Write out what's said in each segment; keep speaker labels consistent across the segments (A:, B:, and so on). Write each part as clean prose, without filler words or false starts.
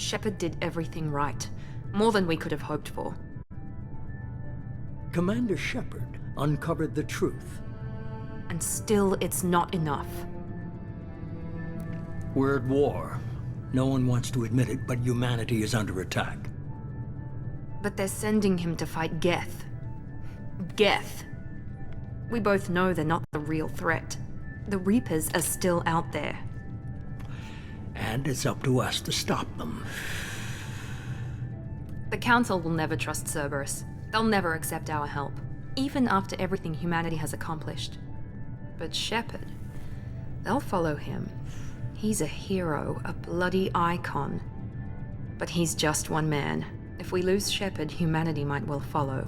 A: Shepard did everything right. More than we could have hoped for.
B: Commander Shepard uncovered the truth.
A: And still, it's not enough.
B: We're at war. No one wants to admit it, but humanity is under attack.
A: But they're sending him to fight Geth. Geth. We both know they're not the real threat. The Reapers are still out there.
B: And it's up to us to stop them.
A: The Council will never trust Cerberus. They'll never accept our help, even after everything humanity has accomplished. But Shepard, they'll follow him. He's a hero, a bloody icon. But he's just one man. If we lose Shepard, humanity might well follow.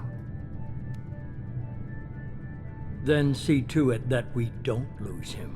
B: Then see to it that we don't lose him.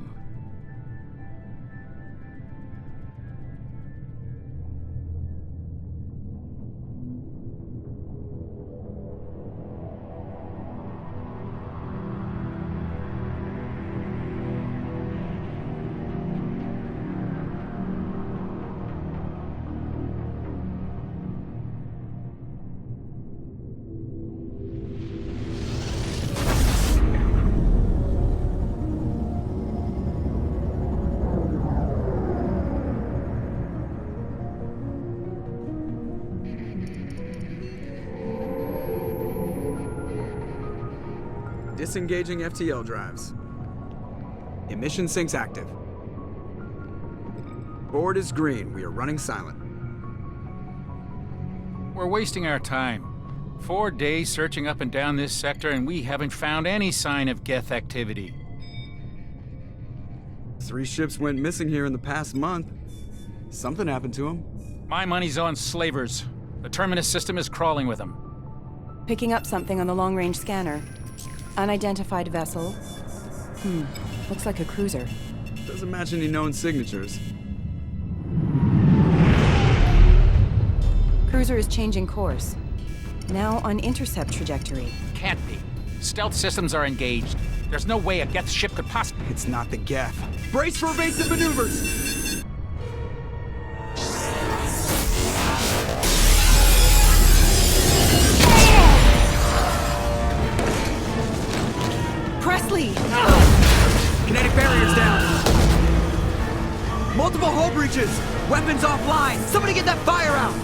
C: Disengaging FTL drives. Emission sinks active. Board is green. We are running silent.
D: We're wasting our time. 4 days searching up and down this sector, and we haven't found any sign of Geth activity.
C: 3 ships went missing here in the past month. Something happened to them.
D: My money's on slavers. The Terminus system is crawling with them.
E: Picking up something on the long-range scanner. Unidentified vessel. Looks like a cruiser.
C: Doesn't match any known signatures.
E: Cruiser is changing course. Now on intercept trajectory.
D: Can't be. Stealth systems are engaged. There's no way a Geth ship could possibly...
C: It's not the Geth. Brace for evasive maneuvers!
E: Presley!
C: Kinetic barriers down! Multiple hull breaches! Weapons offline! Somebody get that fire out!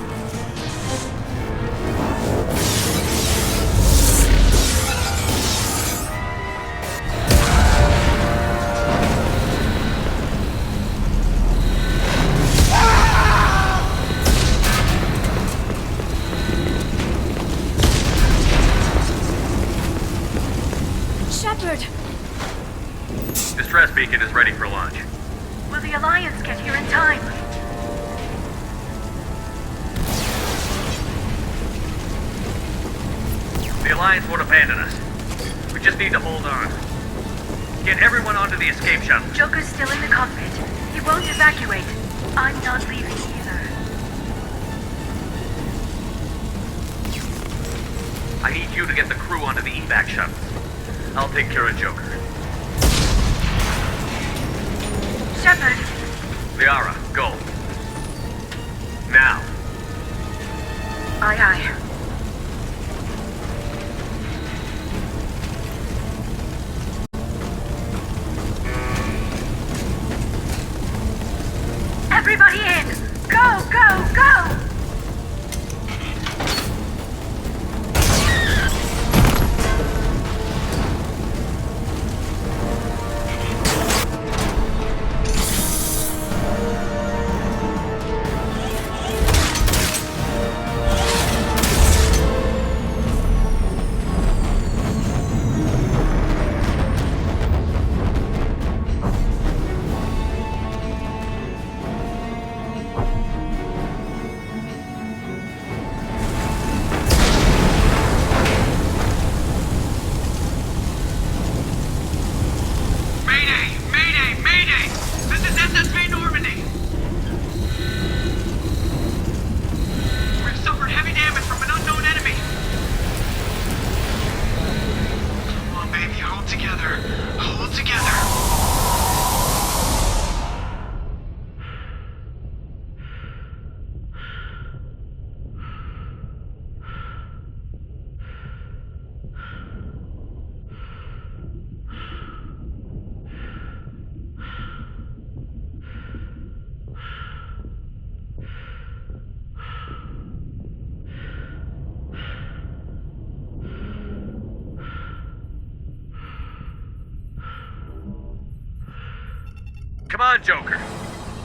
F: Shepard!
G: Distress beacon is ready for launch.
F: Will the Alliance get here in time?
G: The Alliance won't abandon us. We just need to hold on. Get everyone onto the escape shuttle.
F: Joker's still in the cockpit. He won't evacuate. I'm not leaving either.
G: I need you to get the crew onto the evac shuttle. I'll take care of Joker.
F: Shepard!
G: Liara, go. Now.
F: Aye, aye. Everybody in! Go, go, go!
G: Come on, Joker.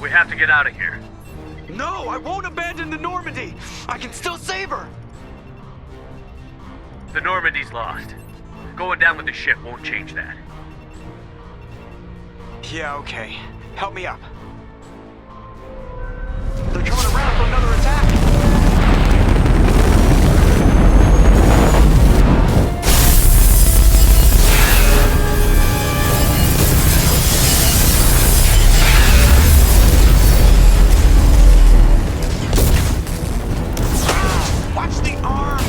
G: We have to get out of here.
C: No, I won't abandon the Normandy! I can still save her!
G: The Normandy's lost. Going down with the ship won't change that.
C: Yeah, okay. Help me up. They're coming around for another attack! Watch the arm!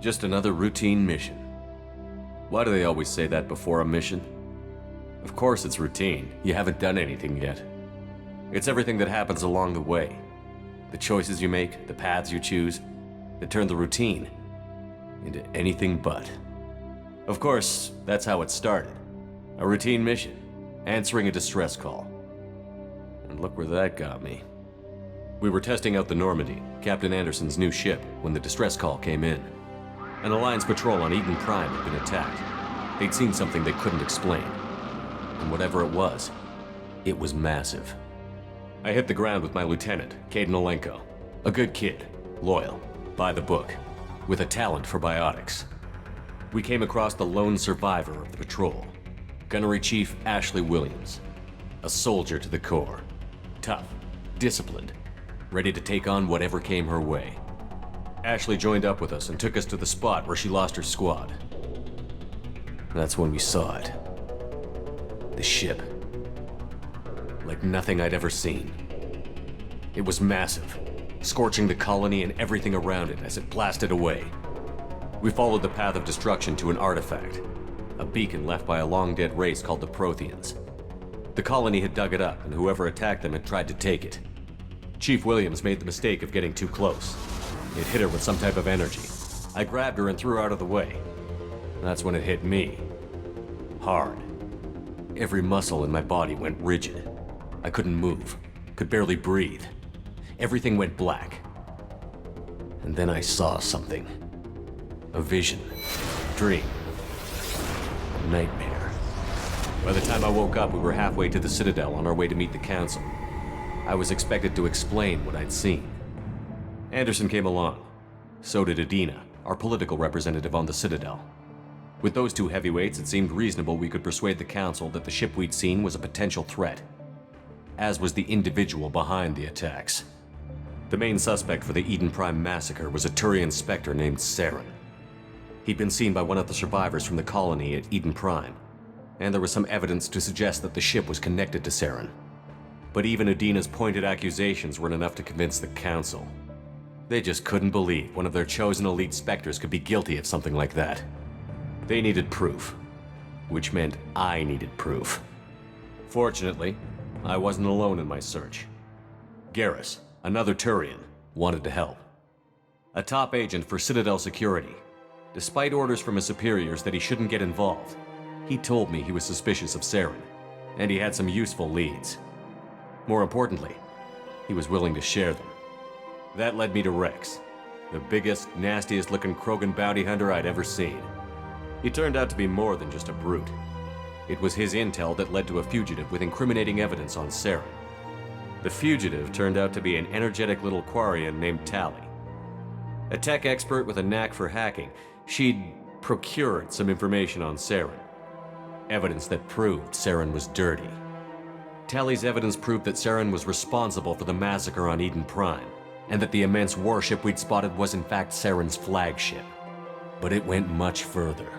H: Just another routine mission. Why do they always say that before a mission? Of course it's routine. You haven't done anything yet. It's everything that happens along the way. The choices you make, the paths you choose, that turn the routine into anything but. Of course, that's how it started. A routine mission, answering a distress call. And look where that got me. We were testing out the Normandy, Captain Anderson's new ship, when the distress call came in. An Alliance patrol on Eden Prime had been attacked. They'd seen something they couldn't explain. And whatever it was massive. I hit the ground with my lieutenant, Caden Olenko. A good kid, loyal, by the book, with a talent for biotics. We came across the lone survivor of the patrol, Gunnery Chief Ashley Williams. A soldier to the core. Tough, disciplined, ready to take on whatever came her way. Ashley joined up with us and took us to the spot where she lost her squad. That's when we saw it. The ship. Like nothing I'd ever seen. It was massive, scorching the colony and everything around it as it blasted away. We followed the path of destruction to an artifact, a beacon left by a long-dead race called the Protheans. The colony had dug it up, and whoever attacked them had tried to take it. Chief Williams made the mistake of getting too close. It hit her with some type of energy. I grabbed her and threw her out of the way. That's when it hit me. Hard. Every muscle in my body went rigid. I couldn't move, could barely breathe. Everything went black. And then I saw something. A vision. Dream. A nightmare. By the time I woke up, we were halfway to the Citadel on our way to meet the Council. I was expected to explain what I'd seen. Anderson came along. So did Adina, our political representative on the Citadel. With those two heavyweights, it seemed reasonable we could persuade the Council that the ship we'd seen was a potential threat, as was the individual behind the attacks. The main suspect for the Eden Prime massacre was a Turian Spectre named Saren. He'd been seen by one of the survivors from the colony at Eden Prime, and there was some evidence to suggest that the ship was connected to Saren. But even Adina's pointed accusations weren't enough to convince the Council. They just couldn't believe one of their chosen elite Spectres could be guilty of something like that. They needed proof, which meant I needed proof. Fortunately, I wasn't alone in my search. Garrus, another Turian, wanted to help. A top agent for Citadel Security. Despite orders from his superiors that he shouldn't get involved, he told me he was suspicious of Saren, and he had some useful leads. More importantly, he was willing to share them. That led me to Rex, the biggest, nastiest looking Krogan bounty hunter I'd ever seen. He turned out to be more than just a brute. It was his intel that led to a fugitive with incriminating evidence on Saren. The fugitive turned out to be an energetic little Quarian named Tali. A tech expert with a knack for hacking, she'd procured some information on Saren. Evidence that proved Saren was dirty. Tali's evidence proved that Saren was responsible for the massacre on Eden Prime, and that the immense warship we'd spotted was in fact Saren's flagship. But it went much further.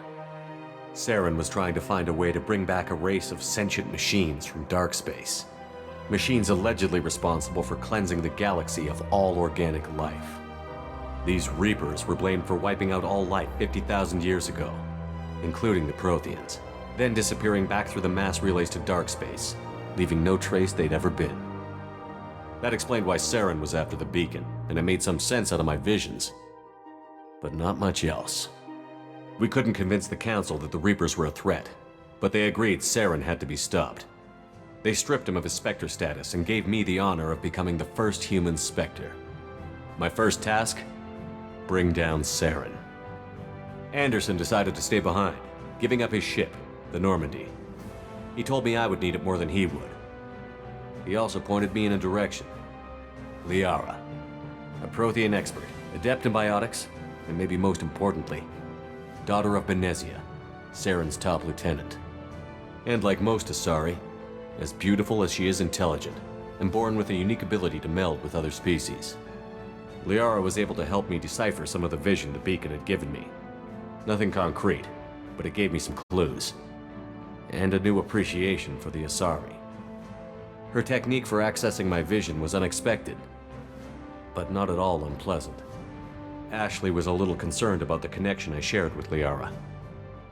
H: Saren was trying to find a way to bring back a race of sentient machines from dark space. Machines allegedly responsible for cleansing the galaxy of all organic life. These Reapers were blamed for wiping out all life 50,000 years ago, including the Protheans, then disappearing back through the mass relays to dark space, leaving no trace they'd ever been. That explained why Saren was after the beacon, and it made some sense out of my visions. But not much else. We couldn't convince the Council that the Reapers were a threat, but they agreed Saren had to be stopped. They stripped him of his Spectre status and gave me the honor of becoming the first human Spectre. My first task? Bring down Saren. Anderson decided to stay behind, giving up his ship, the Normandy. He told me I would need it more than he would. He also pointed me in a direction. Liara, a Prothean expert, adept in biotics, and maybe most importantly, daughter of Benezia, Saren's top lieutenant. And like most Asari, as beautiful as she is intelligent, and born with a unique ability to meld with other species. Liara was able to help me decipher some of the vision the beacon had given me. Nothing concrete, but it gave me some clues. And a new appreciation for the Asari. Her technique for accessing my vision was unexpected, but not at all unpleasant. Ashley was a little concerned about the connection I shared with Liara.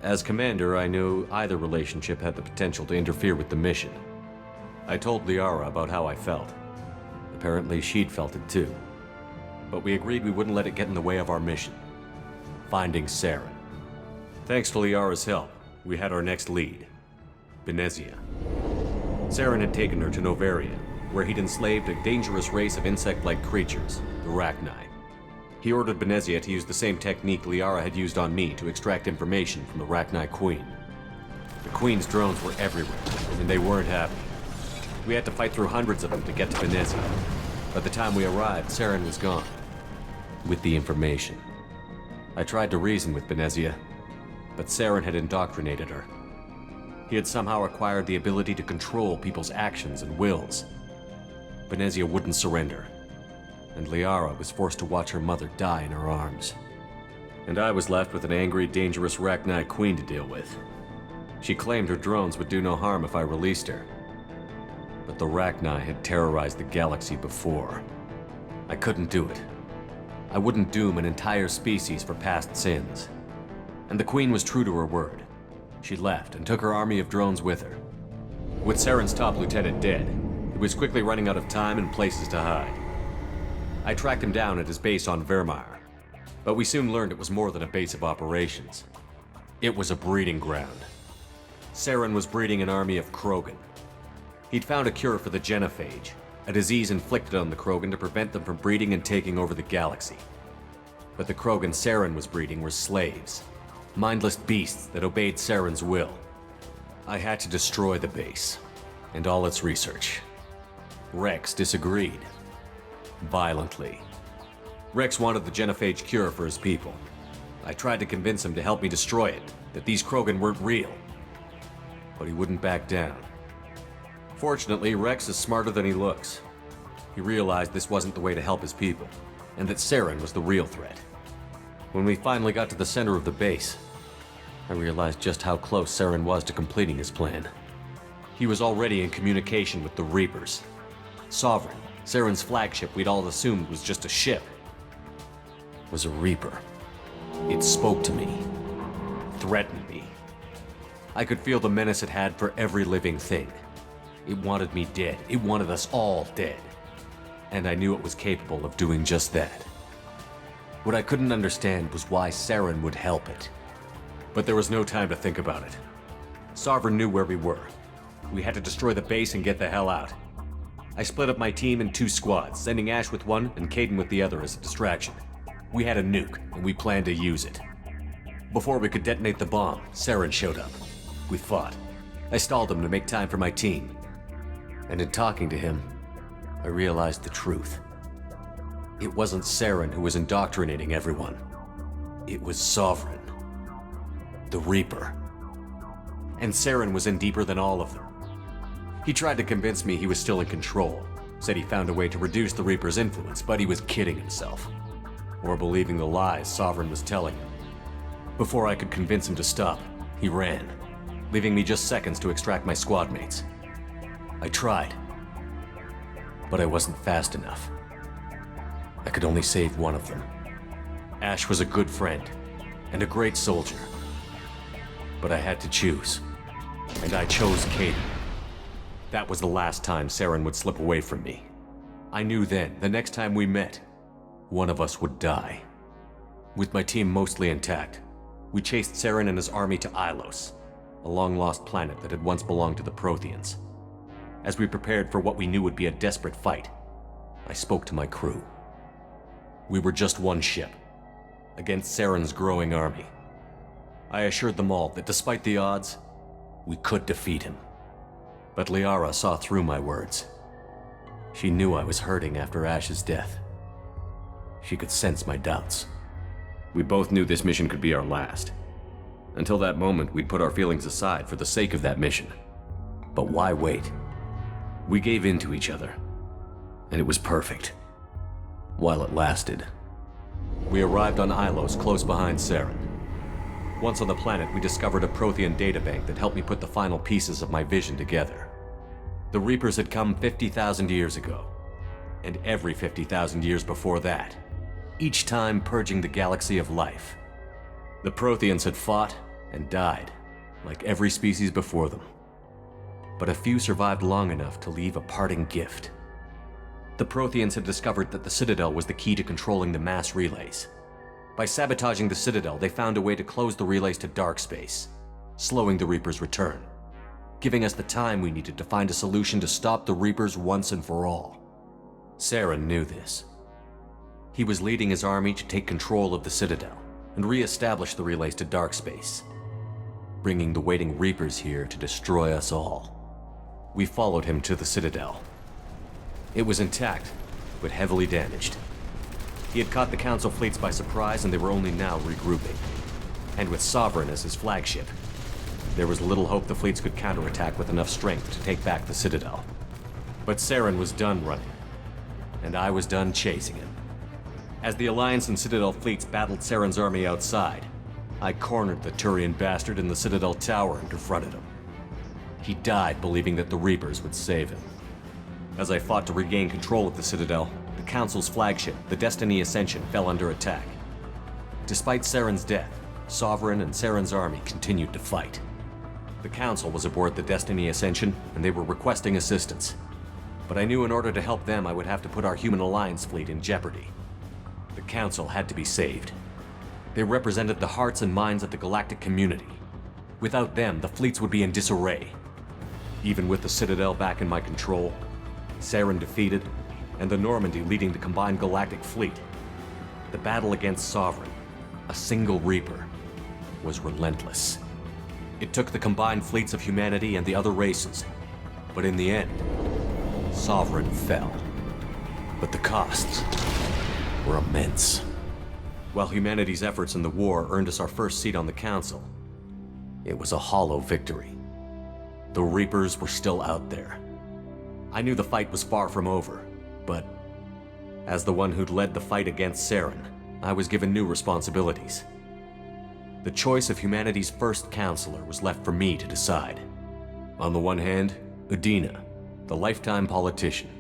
H: As commander, I knew either relationship had the potential to interfere with the mission. I told Liara about how I felt. Apparently, she'd felt it too. But we agreed we wouldn't let it get in the way of our mission. Finding Saren. Thanks to Liara's help, we had our next lead. Benezia. Saren had taken her to Noveria, where he'd enslaved a dangerous race of insect-like creatures, the Rachni. He ordered Benezia to use the same technique Liara had used on me to extract information from the Rachni Queen. The Queen's drones were everywhere, and they weren't happy. We had to fight through hundreds of them to get to Benezia. By the time we arrived, Saren was gone. With the information. I tried to reason with Benezia, but Saren had indoctrinated her. He had somehow acquired the ability to control people's actions and wills. Benezia wouldn't surrender, and Liara was forced to watch her mother die in her arms. And I was left with an angry, dangerous Rachni Queen to deal with. She claimed her drones would do no harm if I released her. But the Rachni had terrorized the galaxy before. I couldn't do it. I wouldn't doom an entire species for past sins. And the Queen was true to her word. She left and took her army of drones with her. With Saren's top lieutenant dead, he was quickly running out of time and places to hide. I tracked him down at his base on Vermeer, but we soon learned it was more than a base of operations. It was a breeding ground. Saren was breeding an army of Krogan. He'd found a cure for the genophage, a disease inflicted on the Krogan to prevent them from breeding and taking over the galaxy. But the Krogan Saren was breeding were slaves, mindless beasts that obeyed Saren's will. I had to destroy the base, and all its research. Rex disagreed. Violently. Rex wanted the genophage cure for his people. I tried to convince him to help me destroy it, that these Krogan weren't real. But he wouldn't back down. Fortunately, Rex is smarter than he looks. He realized this wasn't the way to help his people, and that Saren was the real threat. When we finally got to the center of the base, I realized just how close Saren was to completing his plan. He was already in communication with the Reapers. Sovereign, Saren's flagship we'd all assumed was just a ship, was a Reaper. It spoke to me, threatened me. I could feel the menace it had for every living thing. It wanted me dead. It wanted us all dead. and I knew it was capable of doing just that. What I couldn't understand was why Saren would help it. But there was no time to think about it. Sovereign knew where we were. We had to destroy the base and get the hell out. I split up my team in 2 squads, sending Ash with one and Kaidan with the other as a distraction. We had a nuke, and we planned to use it. Before we could detonate the bomb, Saren showed up. We fought. I stalled him to make time for my team. And in talking to him, I realized the truth. It wasn't Saren who was indoctrinating everyone. It was Sovereign. The Reaper. And Saren was in deeper than all of them. He tried to convince me he was still in control, said he found a way to reduce the Reaper's influence, but he was kidding himself. Or believing the lies Sovereign was telling him. Before I could convince him to stop, he ran, leaving me just seconds to extract my squad mates. I tried, but I wasn't fast enough. I could only save one of them. Ash was a good friend and a great soldier, but I had to choose, and I chose Kaidan. That was the last time Saren would slip away from me. I knew then, the next time we met, one of us would die. With my team mostly intact, we chased Saren and his army to Ilos, a long-lost planet that had once belonged to the Protheans. As we prepared for what we knew would be a desperate fight, I spoke to my crew. We were just one ship, against Saren's growing army. I assured them all that despite the odds, we could defeat him. But Liara saw through my words. She knew I was hurting after Ash's death. She could sense my doubts. We both knew this mission could be our last. Until that moment, we'd put our feelings aside for the sake of that mission. But why wait? We gave in to each other, and it was perfect. While it lasted. We arrived on Ilos, close behind Saren. Once on the planet, we discovered a Prothean databank that helped me put the final pieces of my vision together. The Reapers had come 50,000 years ago, and every 50,000 years before that, each time purging the galaxy of life. The Protheans had fought and died, like every species before them. But a few survived long enough to leave a parting gift. The Protheans had discovered that the Citadel was the key to controlling the mass relays. By sabotaging the Citadel, they found a way to close the relays to dark space, slowing the Reaper's return, giving us the time we needed to find a solution to stop the Reapers once and for all. Saren knew this. He was leading his army to take control of the Citadel and re-establish the relays to dark space, bringing the waiting Reapers here to destroy us all. We followed him to the Citadel. It was intact, but heavily damaged. He had caught the Council fleets by surprise, and they were only now regrouping. And with Sovereign as his flagship, there was little hope the fleets could counterattack with enough strength to take back the Citadel. But Saren was done running, and I was done chasing him. As the Alliance and Citadel fleets battled Saren's army outside, I cornered the Turian bastard in the Citadel tower and confronted him. He died believing that the Reapers would save him. As I fought to regain control of the Citadel, the Council's flagship, the Destiny Ascension, fell under attack. Despite Saren's death, Sovereign and Saren's army continued to fight. The Council was aboard the Destiny Ascension, and they were requesting assistance. But I knew in order to help them, I would have to put our Human Alliance fleet in jeopardy. The Council had to be saved. They represented the hearts and minds of the galactic community. Without them, the fleets would be in disarray. Even with the Citadel back in my control, Saren defeated, and the Normandy leading the combined galactic fleet, the battle against Sovereign, a single Reaper, was relentless. It took the combined fleets of humanity and the other races, but in the end, Sovereign fell. But the costs were immense. While humanity's efforts in the war earned us our first seat on the Council, it was a hollow victory. The Reapers were still out there. I knew the fight was far from over, but as the one who'd led the fight against Saren, I was given new responsibilities. The choice of humanity's first counselor was left for me to decide. On the one hand, Udina, the lifetime politician.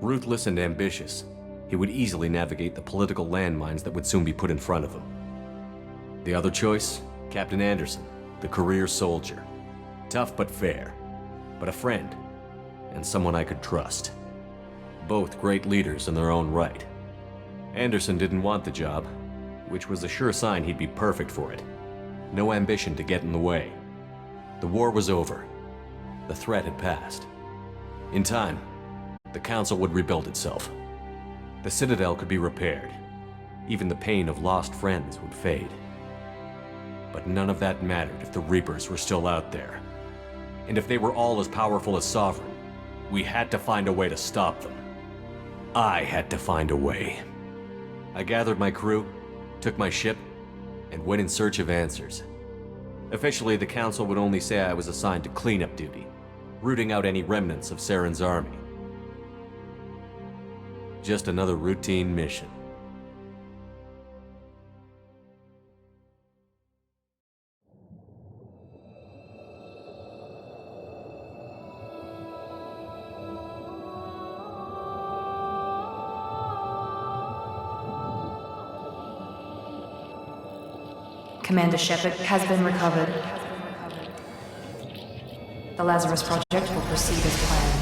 H: Ruthless and ambitious, he would easily navigate the political landmines that would soon be put in front of him. The other choice, Captain Anderson, the career soldier. Tough but fair, but a friend, and someone I could trust. Both great leaders in their own right. Anderson didn't want the job, which was a sure sign he'd be perfect for it. No ambition to get in the way. The war was over. The threat had passed. In time, the Council would rebuild itself. The Citadel could be repaired. Even the pain of lost friends would fade. But none of that mattered if the Reapers were still out there. And if they were all as powerful as Sovereign, we had to find a way to stop them. I had to find a way. I gathered my crew, took my ship, and went in search of answers. Officially, the Council would only say I was assigned to cleanup duty, rooting out any remnants of Saren's army. Just another routine mission.
A: Commander Shepard has been recovered. The Lazarus Project will proceed as planned.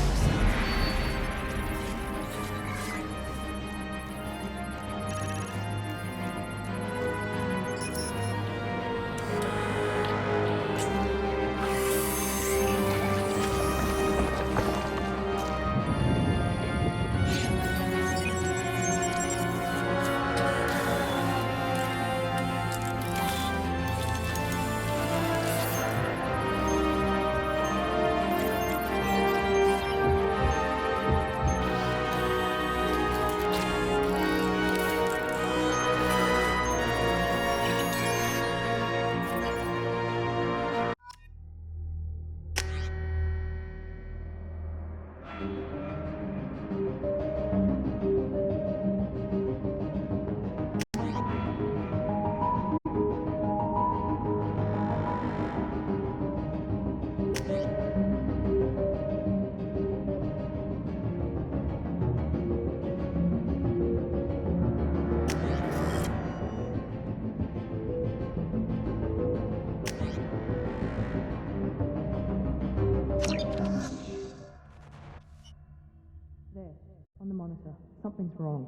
E: On the monitor. Something's wrong.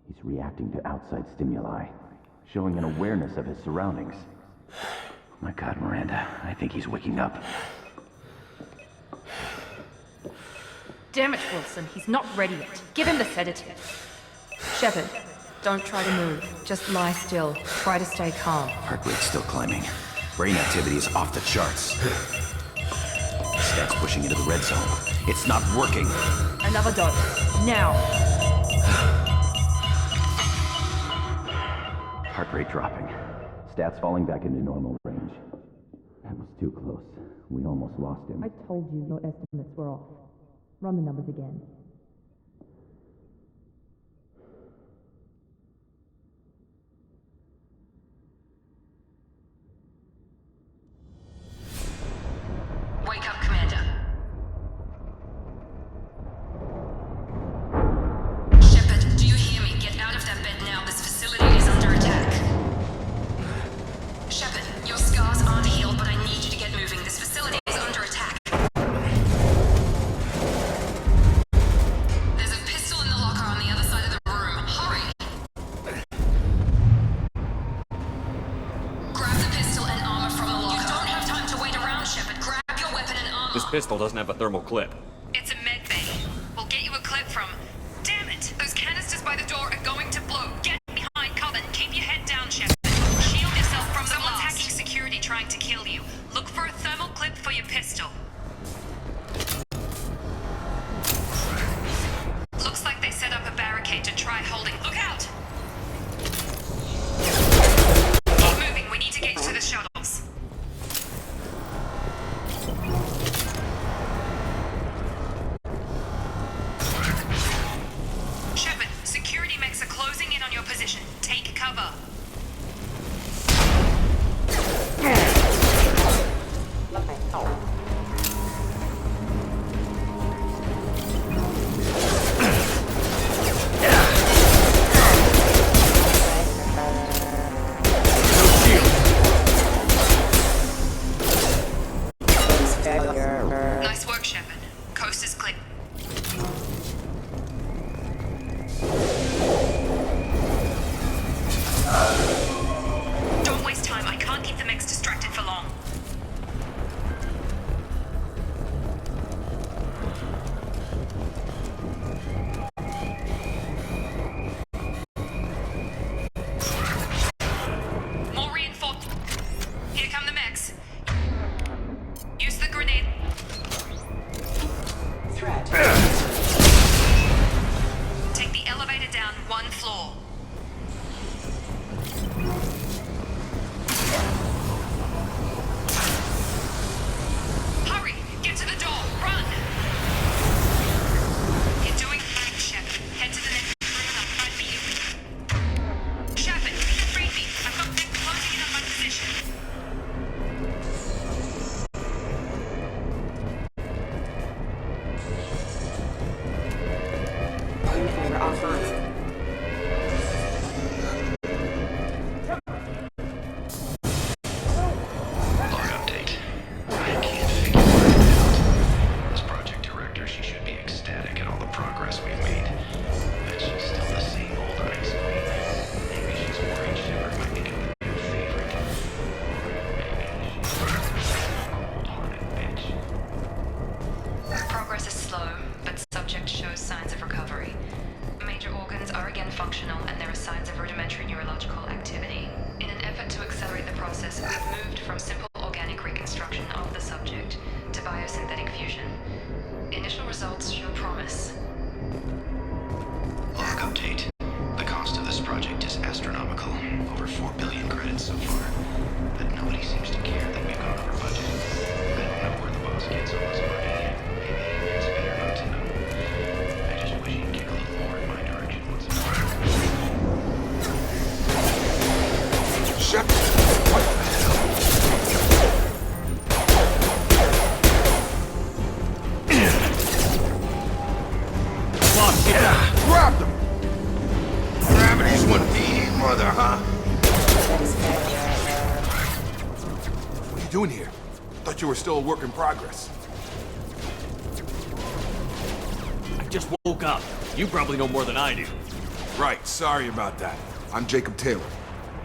I: He's reacting to outside stimuli, showing an awareness of his surroundings. Oh my God, Miranda, I think he's waking up.
A: Damn it, Wilson. He's not ready yet. Give him the sedative. Shepard, don't try to move. Just lie still. Try to stay calm.
I: Heart rate's still climbing. Brain activity is off the charts. Stats pushing into the red zone. It's not working.
A: Another dose. Now.
I: Heart rate dropping. Stats falling back into normal range. That was too close. We almost lost him.
E: I told you your estimates were off. Run the numbers again.
A: Wake up, Commander. Shepard, do you hear me? Get out of that bed now. This facility is under attack. Shepard, your scars aren't healed, but I need you to get moving. This facility is under attack. There's a pistol in the locker on the other side of the room. Hurry! Grab the pistol and armor from the locker. You don't have time to wait around, Shepard. Grab your weapon and armor.
H: This pistol doesn't have a thermal clip.
F: It's a med bay. We'll get you a clip from... Damn it! Those canisters by the door are going to blow. Get behind cover and keep your head down, Shepard. Shield yourself from the blast. Someone's hacking security trying to kill you. Look for a thermal clip for your pistol. Looks like they set up a barricade to try holding. Look out! Keep moving. We need to get to the shuttles. Shepard, security mechs are closing in on your position. Take cover.
J: Thought you were still a work in progress.
H: I just woke up. You probably know more than I do.
J: Right, sorry about that. I'm Jacob Taylor.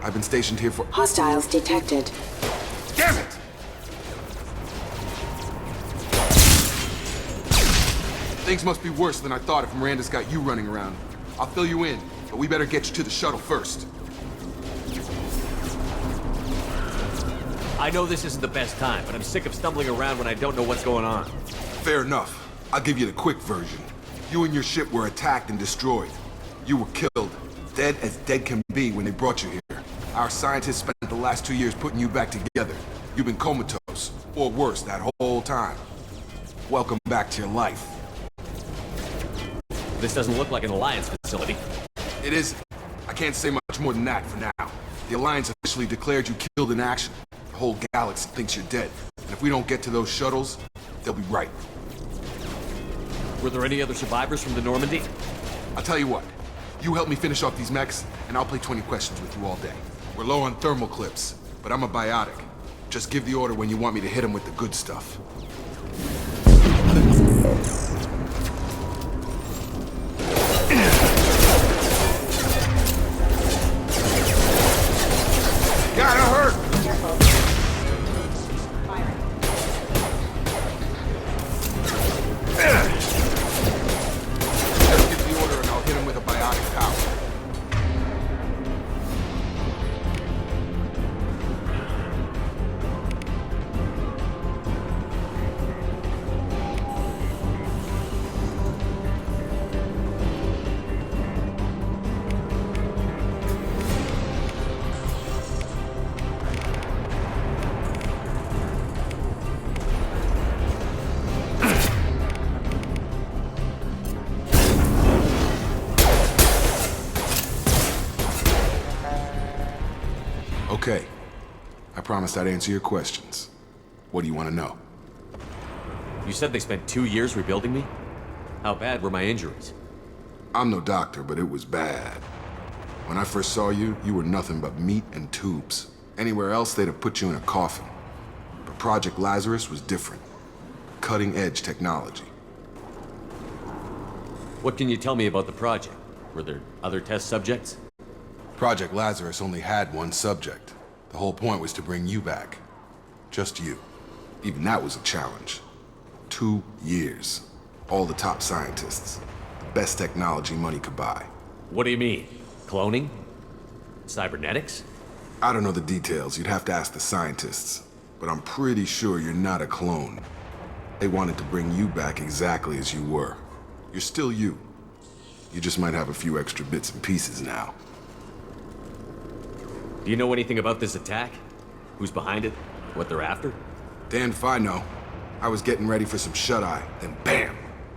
J: I've been stationed here for—
K: Hostiles detected.
J: Damn it! Things must be worse than I thought if Miranda's got you running around. I'll fill you in, but we better get you to the shuttle first.
H: I know this isn't the best time, but I'm sick of stumbling around when I don't know what's going on.
J: Fair enough. I'll give you the quick version. You and your ship were attacked and destroyed. You were killed, dead as dead can be when they brought you here. Our scientists spent the last 2 years putting you back together. You've been comatose, or worse, that whole time. Welcome back to your life.
H: This doesn't look like an Alliance facility.
J: It isn't. I can't say much more than that for now. The Alliance officially declared you killed in action. The whole galaxy thinks you're dead. And if we don't get to those shuttles, they'll be right.
H: Were there any other survivors from the Normandy?
J: I'll tell you what. You help me finish off these mechs, and I'll play 20 questions with you all day. We're low on thermal clips, but I'm a biotic. Just give the order when you want me to hit them with the good stuff. Gotta hurt! Just give the order and I'll hit him with a biotic power. Okay. I promised I'd answer your questions. What do you want to know?
H: You said they spent 2 years rebuilding me? How bad were my injuries?
J: I'm no doctor, but it was bad. When I first saw you, you were nothing but meat and tubes. Anywhere else, they'd have put you in a coffin. But Project Lazarus was different. Cutting-edge technology.
H: What can you tell me about the project? Were there other test subjects?
J: Project Lazarus only had one subject. The whole point was to bring you back. Just you. Even that was a challenge. 2 years. All the top scientists. The best technology money could buy.
H: What do you mean? Cloning? Cybernetics?
J: I don't know the details. You'd have to ask the scientists. But I'm pretty sure you're not a clone. They wanted to bring you back exactly as you were. You're still you. You just might have a few extra bits and pieces now.
H: Do you know anything about this attack? Who's behind it? What they're after?
J: Damned if I know. I was getting ready for some shut-eye, then bam!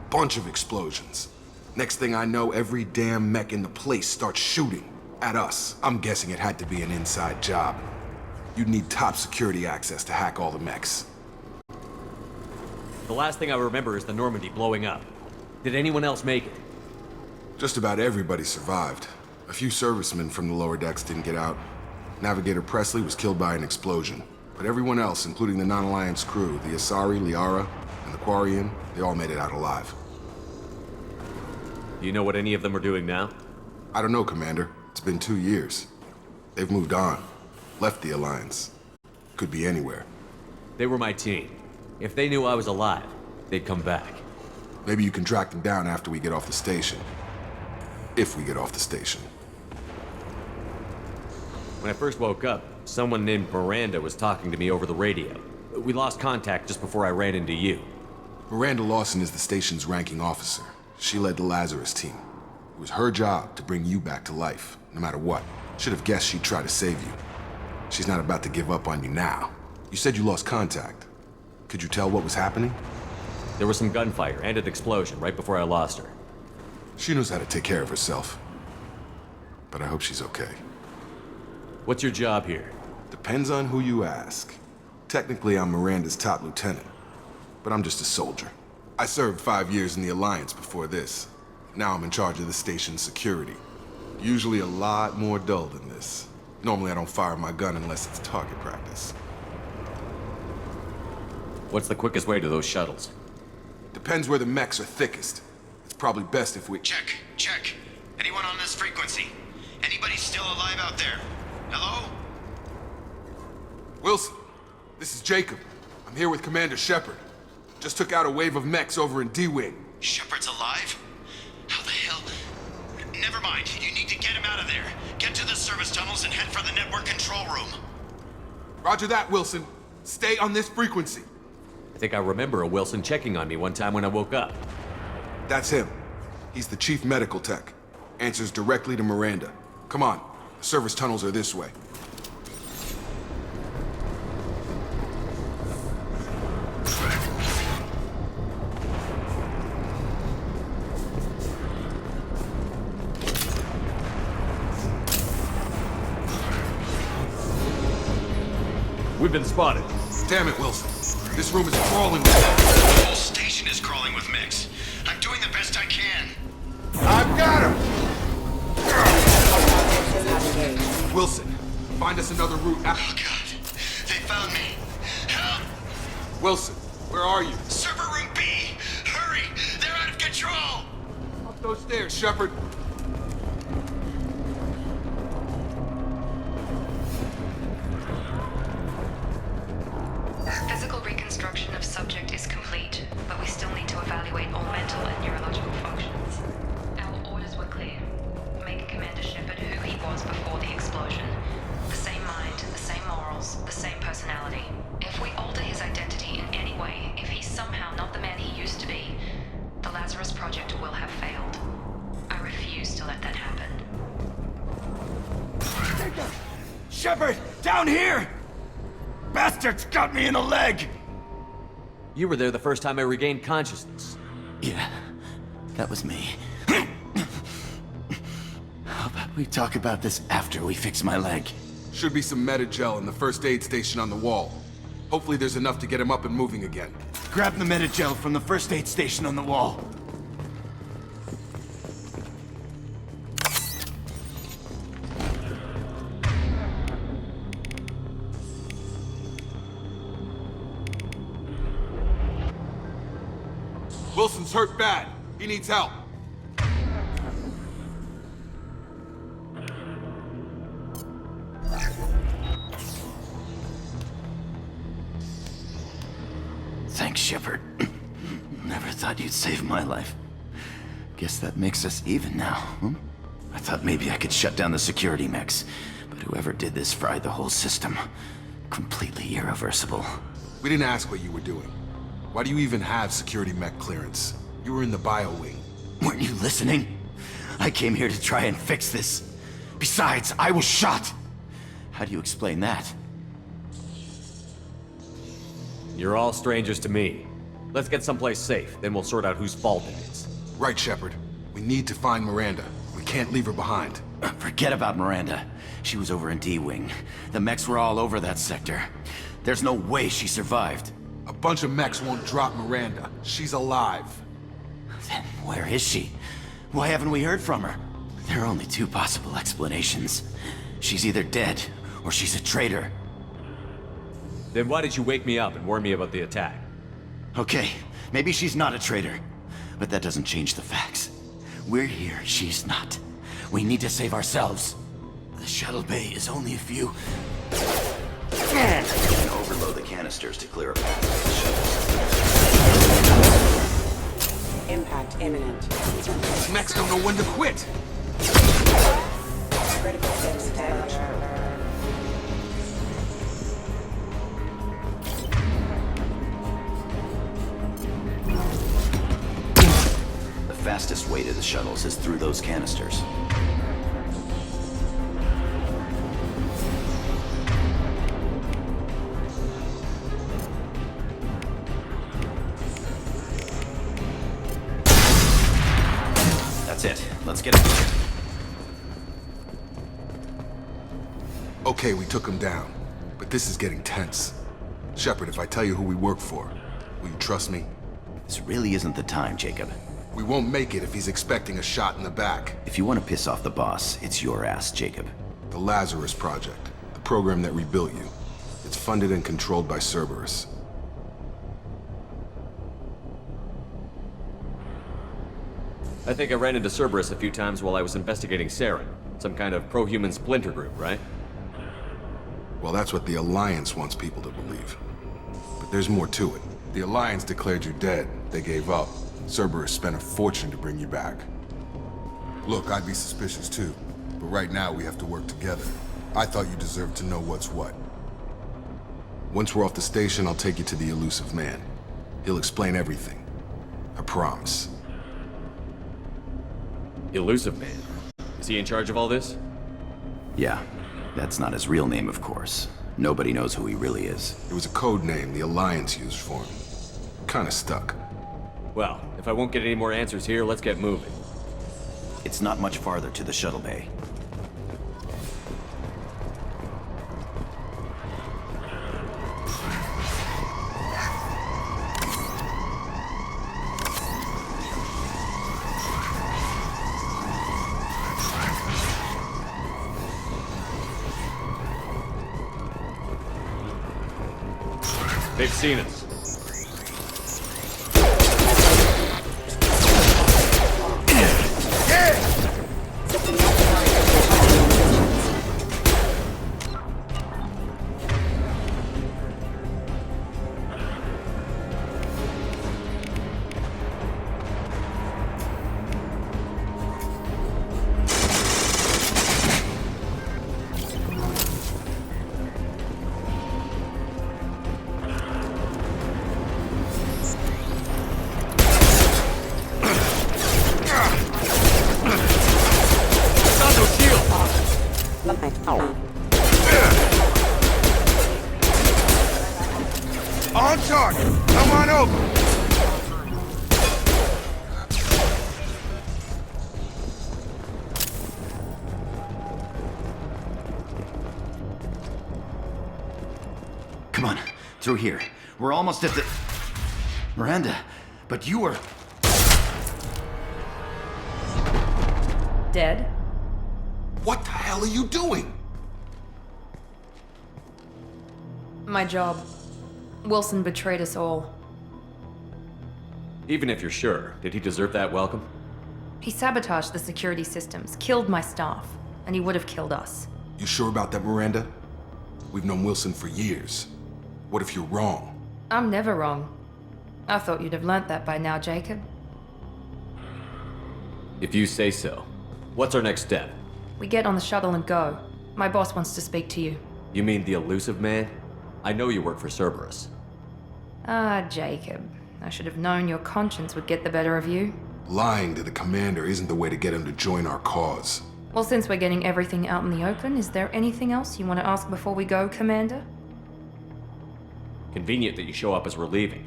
J: Bunch of explosions. Next thing I know, every damn mech in the place starts shooting. At us. I'm guessing it had to be an inside job. You'd need top security access to hack all the mechs.
H: The last thing I remember is the Normandy blowing up. Did anyone else make it?
J: Just about everybody survived. A few servicemen from the lower decks didn't get out. Navigator Presley was killed by an explosion. But everyone else, including the non-Alliance crew, the Asari, Liara, and the Quarian, they all made it out alive.
H: Do you know what any of them are doing now?
J: I don't know, Commander. It's been 2 years. They've moved on. Left the Alliance. Could be anywhere.
H: They were my team. If they knew I was alive, they'd come back.
J: Maybe you can track them down after we get off the station. If we get off the station.
H: When I first woke up, someone named Miranda was talking to me over the radio. We lost contact just before I ran into you.
J: Miranda Lawson is the station's ranking officer. She led the Lazarus team. It was her job to bring you back to life, no matter what. Should have guessed she'd try to save you. She's not about to give up on you now. You said you lost contact. Could you tell what was happening?
H: There was some gunfire and an explosion right before I lost her.
J: She knows how to take care of herself. But I hope she's okay.
H: What's your job here?
J: Depends on who you ask. Technically, I'm Miranda's top lieutenant. But I'm just a soldier. I served 5 years in the Alliance before this. Now I'm in charge of the station's security. Usually a lot more dull than this. Normally I don't fire my gun unless it's target practice.
H: What's the quickest way to those shuttles?
J: Depends where the mechs are thickest. It's probably best if we...
K: Check. Anyone on this frequency? Anybody still alive out there? Hello?
J: Wilson, this is Jacob. I'm here with Commander Shepard. Just took out a wave of mechs over in D-Wing.
K: Shepard's alive? How the hell? Never mind. You need to get him out of there. Get to the service tunnels and head for the network control room.
J: Roger that, Wilson. Stay on this frequency.
H: I think I remember a Wilson checking on me one time when I woke up.
J: That's him. He's the chief medical tech. Answers directly to Miranda. Come on. The service tunnels are this way.
H: We've been spotted.
J: Damn it, Wilson. This room is crawling with
K: The whole station is crawling with mechs. I'm doing the best I can.
J: I've got him! Wilson, find us another route out.
K: Oh, God. They found me. Help!
J: Wilson, where are you?
K: Server room B! Hurry! They're out of control!
J: Up those stairs, Shepard.
F: Physical reconstruction of subject is complete, but we still need to evaluate all mental and neurological functions. Our orders were clear. Make Commander Shepard who he was before the explosion. The same mind, the same morals, the same personality. If we alter his identity in any way, if he's somehow not the man he used to be, the Lazarus Project will have failed. I refuse to let that happen.
K: Shepard! Down here! Bastards got me in the leg!
H: You were there the first time I regained consciousness.
K: Yeah, that was me. How about we talk about this after we fix my leg?
J: Should be some Metagel in the first aid station on the wall. Hopefully there's enough to get him up and moving again.
K: Grab the Metagel from the first aid station on the wall.
J: Wilson's hurt bad. He needs help.
K: Thanks, Shepard. Never thought you'd save my life. Guess that makes us even now, huh? I thought maybe I could shut down the security mechs, but whoever did this fried the whole system. Completely irreversible.
J: We didn't ask what you were doing. Why do you even have security mech clearance? You were in the bio wing.
K: Weren't you listening? I came here to try and fix this. Besides, I was shot. How do you explain that?
H: You're all strangers to me. Let's get someplace safe, then we'll sort out whose fault it is.
J: Right, Shepard. We need to find Miranda. We can't leave her behind.
K: Forget about Miranda. She was over in D-Wing. The mechs were all over that sector. There's no way she survived.
J: A bunch of mechs won't drop Miranda. She's alive.
K: Then where is she? Why haven't we heard from her? There are only two possible explanations. She's either dead, or she's a traitor.
H: Then why did you wake me up and warn me about the attack?
K: Okay, maybe she's not a traitor. But that doesn't change the facts. We're here, she's not. We need to save ourselves. The shuttle bay is only a few... And overload the canisters to clear a path to the shuttle.
E: Impact imminent.
J: These mechs don't know when to quit.
E: Critical fix damage.
K: The fastest way to the shuttles is through those canisters. That's it. Let's get out of here.
J: Okay, we took him down. But this is getting tense. Shepard, if I tell you who we work for, will you trust me?
K: This really isn't the time, Jacob.
J: We won't make it if he's expecting a shot in the back.
K: If you want to piss off the boss, it's your ass, Jacob.
J: The Lazarus Project, the program that rebuilt you. It's funded and controlled by Cerberus.
H: I think I ran into Cerberus a few times while I was investigating Saren. Some kind of pro-human splinter group, right?
J: Well, that's what the Alliance wants people to believe. But there's more to it. The Alliance declared you dead. They gave up. Cerberus spent a fortune to bring you back. Look, I'd be suspicious too. But right now, we have to work together. I thought you deserved to know what's what. Once we're off the station, I'll take you to the Elusive Man. He'll explain everything. I promise.
H: Elusive Man? Is he in charge of all this?
K: Yeah, that's not his real name, of course. Nobody knows who he really is.
J: It was a code name the Alliance used for him. Kinda stuck.
H: Well, if I won't get any more answers here, let's get moving.
K: It's not much farther to the shuttle bay.
H: They've seen us.
J: On target! Come on over!
K: Come on, through here. We're almost at the... Miranda, but you were...
A: Dead?
J: What the hell are you doing?
A: My job. Wilson betrayed us all.
H: Even if you're sure, did he deserve that welcome?
A: He sabotaged the security systems, killed my staff, and he would have killed us.
J: You sure about that, Miranda? We've known Wilson for years. What if you're wrong?
A: I'm never wrong. I thought you'd have learnt that by now, Jacob.
H: If you say so. What's our next step?
A: We get on the shuttle and go. My boss wants to speak to you.
H: You mean the Elusive Man? I know you work for Cerberus.
A: Ah, Jacob. I should have known your conscience would get the better of you.
J: Lying to the commander isn't the way to get him to join our cause.
A: Well, since we're getting everything out in the open, is there anything else you want to ask before we go, Commander?
H: Convenient that you show up as we're leaving.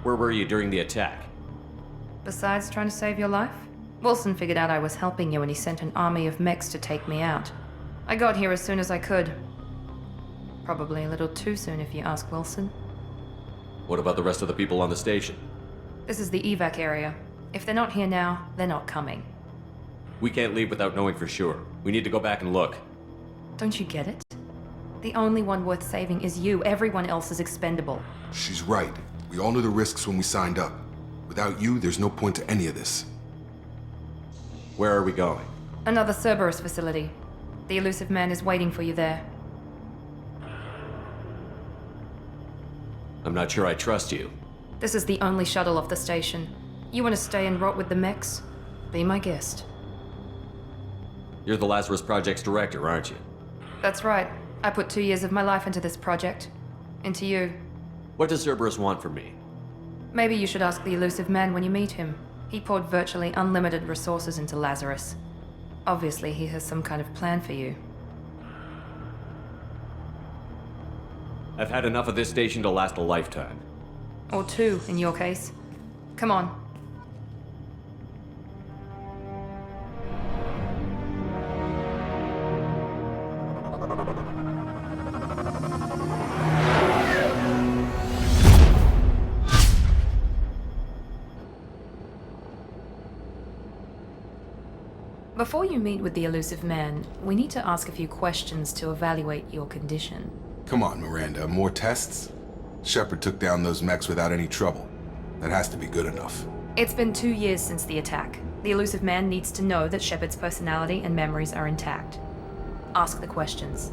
H: Where were you during the attack?
A: Besides trying to save your life? Wilson figured out I was helping you and he sent an army of mechs to take me out. I got here as soon as I could. Probably a little too soon if you ask Wilson.
H: What about the rest of the people on the station?
A: This is the evac area. If they're not here now, they're not coming.
H: We can't leave without knowing for sure. We need to go back and look.
A: Don't you get it? The only one worth saving is you. Everyone else is expendable.
J: She's right. We all knew the risks when we signed up. Without you, there's no point to any of this.
H: Where are we going?
A: Another Cerberus facility. The Elusive Man is waiting for you there.
H: I'm not sure I trust you.
A: This is the only shuttle off the station. You want to stay and rot with the mechs? Be my guest.
H: You're the Lazarus Project's director, aren't you?
A: That's right. I put 2 years of my life into this project. Into you.
H: What does Cerberus want from me?
A: Maybe you should ask the Elusive Man when you meet him. He poured virtually unlimited resources into Lazarus. Obviously, he has some kind of plan for you.
H: I've had enough of this station to last a lifetime.
A: Or 2, in your case. Come on. Before you meet with the Elusive Man, we need to ask a few questions to evaluate your condition.
J: Come on, Miranda. More tests? Shepard took down those mechs without any trouble. That has to be good enough.
A: It's been 2 years since the attack. The Illusive Man needs to know that Shepard's personality and memories are intact. Ask the questions.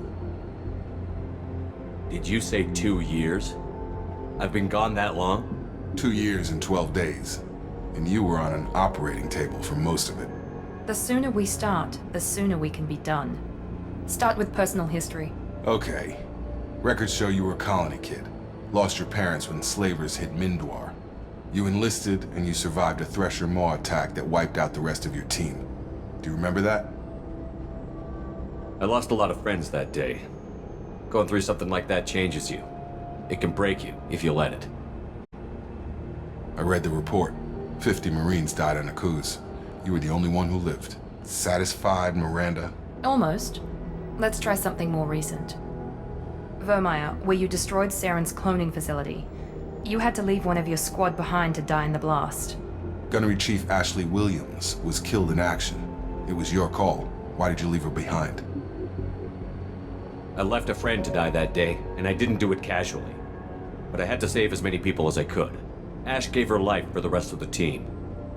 H: Did you say 2 years? I've been gone that long?
J: 2 years and 12 days. And you were on an operating table for most of it.
A: The sooner we start, the sooner we can be done. Start with personal history.
J: Okay. Records show you were a colony kid. Lost your parents when slavers hit Mindwar. You enlisted and you survived a Thresher Maw attack that wiped out the rest of your team. Do you remember that?
H: I lost a lot of friends that day. Going through something like that changes you. It can break you if you let it.
J: I read the report. 50 Marines died on Akuz. You were the only one who lived. Satisfied, Miranda?
A: Almost. Let's try something more recent. Vermeer, where you destroyed Saren's cloning facility. You had to leave one of your squad behind to die in the blast.
J: Gunnery Chief Ashley Williams was killed in action. It was your call. Why did you leave her behind?
H: I left a friend to die that day, and I didn't do it casually. But I had to save as many people as I could. Ash gave her life for the rest of the team.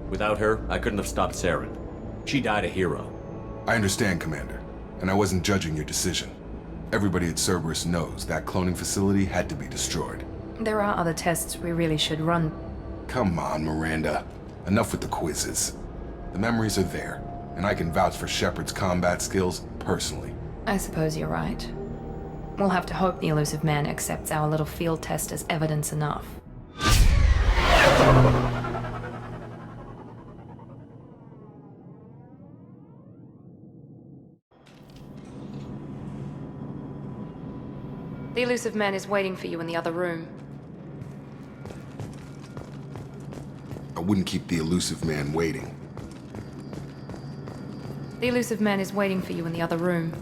H: Without her, I couldn't have stopped Saren. She died a hero.
J: I understand, Commander, and I wasn't judging your decision. Everybody at Cerberus knows that cloning facility had to be destroyed.
A: There are other tests we really should run.
J: Come on, Miranda. Enough with the quizzes. The memories are there, and I can vouch for Shepard's combat skills personally.
A: I suppose you're right. We'll have to hope the Illusive Man accepts our little field test as evidence enough. The Illusive Man is waiting for you in the other room.
J: I wouldn't keep the Illusive Man waiting.
A: The Illusive Man is waiting for you in the other room.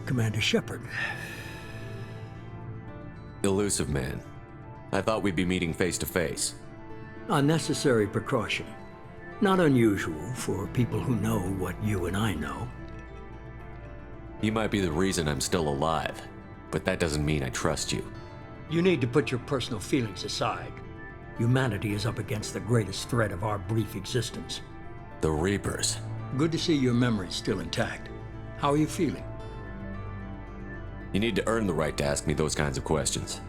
B: Commander Shepard.
H: Illusive Man. I thought we'd be meeting face to face.
B: A necessary precaution. Not unusual for people who know what you and I know.
H: You might be the reason I'm still alive, but that doesn't mean I trust you.
B: You need to put your personal feelings aside. Humanity is up against the greatest threat of our brief existence.
H: The Reapers.
B: Good to see your memory's still intact. How are you feeling?
H: You need to earn the right to ask me those kinds of questions.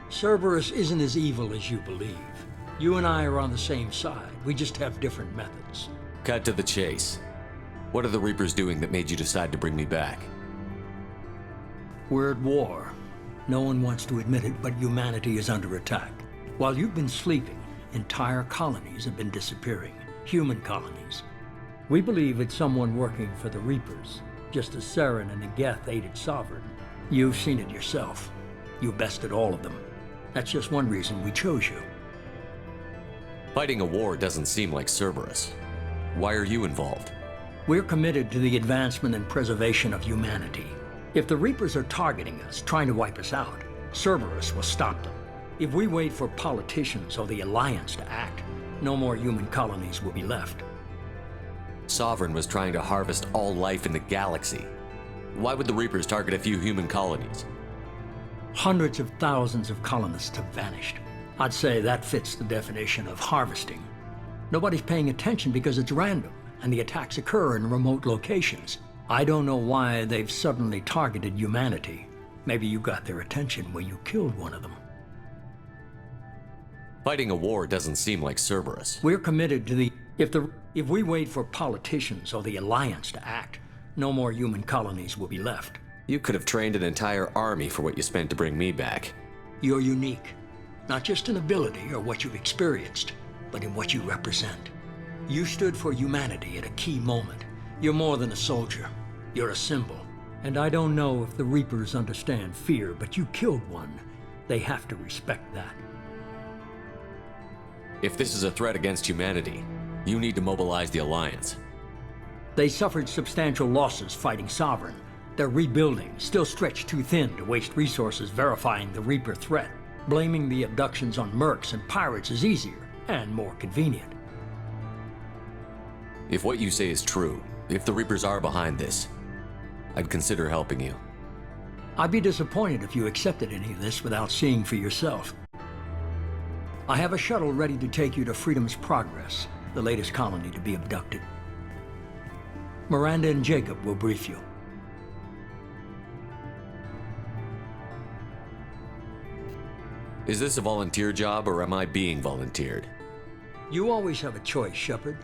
B: Cerberus isn't as evil as you believe. You and I are on the same side. We just have different methods.
H: Cut to the chase. What are the Reapers doing that made you decide to bring me back?
B: We're at war. No one wants to admit it, but humanity is under attack. While you've been sleeping, entire colonies have been disappearing. Human colonies. We believe it's someone working for the Reapers, just as Saren and the Geth aided Sovereign. You've seen it yourself. You bested all of them. That's just one reason we chose you.
H: Fighting a war doesn't seem like Cerberus. Why are you involved?
B: We're committed to the advancement and preservation of humanity. If the Reapers are targeting us, trying to wipe us out, Cerberus will stop them. If we wait for politicians or the Alliance to act, no more human colonies will be left.
H: Sovereign was trying to harvest all life in the galaxy. Why would the Reapers target a few human colonies?
B: Hundreds of thousands of colonists have vanished. I'd say that fits the definition of harvesting. Nobody's paying attention because it's random, and the attacks occur in remote locations. I don't know why they've suddenly targeted humanity. Maybe you got their attention when you killed one of them.
H: Fighting a war doesn't seem like Cerberus.
B: We're committed to the... If we wait for politicians or the Alliance to act, no more human colonies will be left.
H: You could have trained an entire army for what you spent to bring me back.
B: You're unique. Not just in ability or what you've experienced, but in what you represent. You stood for humanity at a key moment. You're more than a soldier. You're a symbol. And I don't know if the Reapers understand fear, but you killed one. They have to respect that.
H: If this is a threat against humanity, you need to mobilize the Alliance.
B: They suffered substantial losses fighting Sovereign. They're rebuilding, still stretched too thin to waste resources verifying the Reaper threat. Blaming the abductions on mercs and pirates is easier and more convenient.
H: If what you say is true, if the Reapers are behind this, I'd consider helping you.
B: I'd be disappointed if you accepted any of this without seeing for yourself. I have a shuttle ready to take you to Freedom's Progress, the latest colony to be abducted. Miranda and Jacob will brief you.
H: Is this a volunteer job, or am I being volunteered?
B: You always have a choice, Shepard.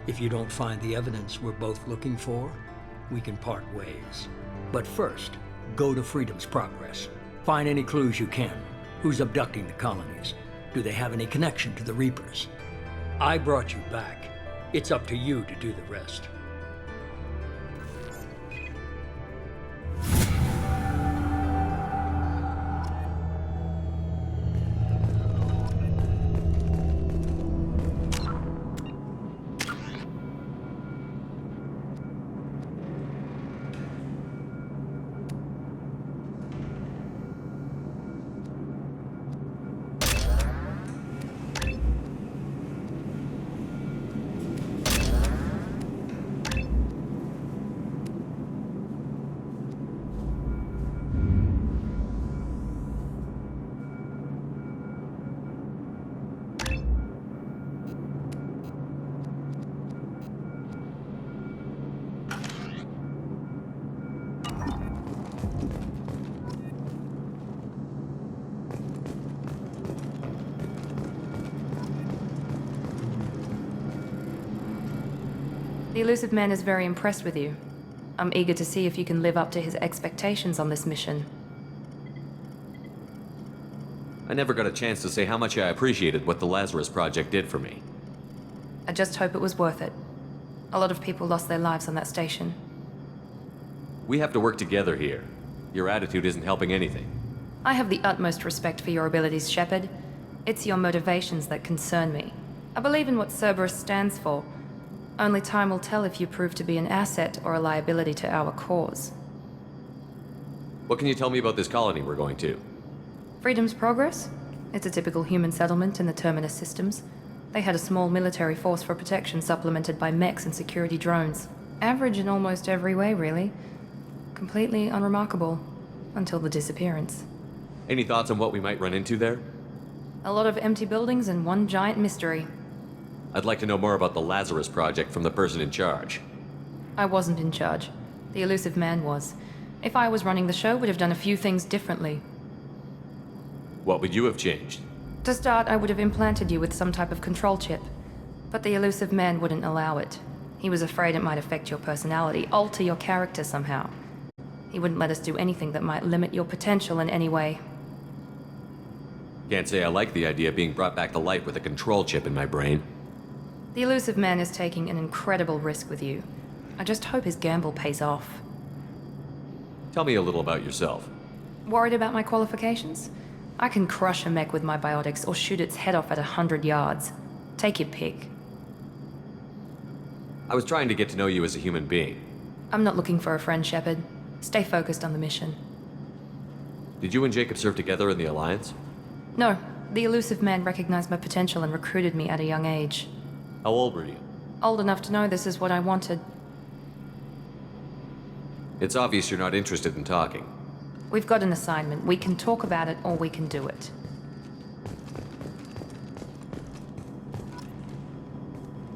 B: If you don't find the evidence we're both looking for, we can part ways. But first, go to Freedom's Progress. Find any clues you can. Who's abducting the colonies? Do they have any connection to the Reapers? I brought you back. It's up to you to do the rest.
A: The Illusive Man is very impressed with you. I'm eager to see if you can live up to his expectations on this mission.
H: I never got a chance to say how much I appreciated what the Lazarus Project did for me.
A: I just hope it was worth it. A lot of people lost their lives on that station.
H: We have to work together here. Your attitude isn't helping anything.
A: I have the utmost respect for your abilities, Shepard. It's your motivations that concern me. I believe in what Cerberus stands for. Only time will tell if you prove to be an asset or a liability to our cause.
H: What can you tell me about this colony we're going to?
A: Freedom's Progress? It's a typical human settlement in the Terminus systems. They had a small military force for protection supplemented by mechs and security drones. Average in almost every way, really. Completely unremarkable. Until the disappearance.
H: Any thoughts on what we might run into there?
A: A lot of empty buildings and one giant mystery.
H: I'd like to know more about the Lazarus Project from the person in charge.
A: I wasn't in charge. The Illusive Man was. If I was running the show, would have done a few things differently.
H: What would you have changed?
A: To start, I would have implanted you with some type of control chip. But the Illusive Man wouldn't allow it. He was afraid it might affect your personality, alter your character somehow. He wouldn't let us do anything that might limit your potential in any way.
H: Can't say I like the idea of being brought back to life with a control chip in my brain.
A: The Illusive Man is taking an incredible risk with you. I just hope his gamble pays off.
H: Tell me a little about yourself.
A: Worried about my qualifications? I can crush a mech with my biotics or shoot its head off at 100 yards. Take your pick.
H: I was trying to get to know you as a human being.
A: I'm not looking for a friend, Shepard. Stay focused on the mission.
H: Did you and Jacob serve together in the Alliance?
A: No. The Illusive Man recognized my potential and recruited me at a young age.
H: How old were you?
A: Old enough to know this is what I wanted.
H: It's obvious you're not interested in talking.
A: We've got an assignment. We can talk about it or we can do it.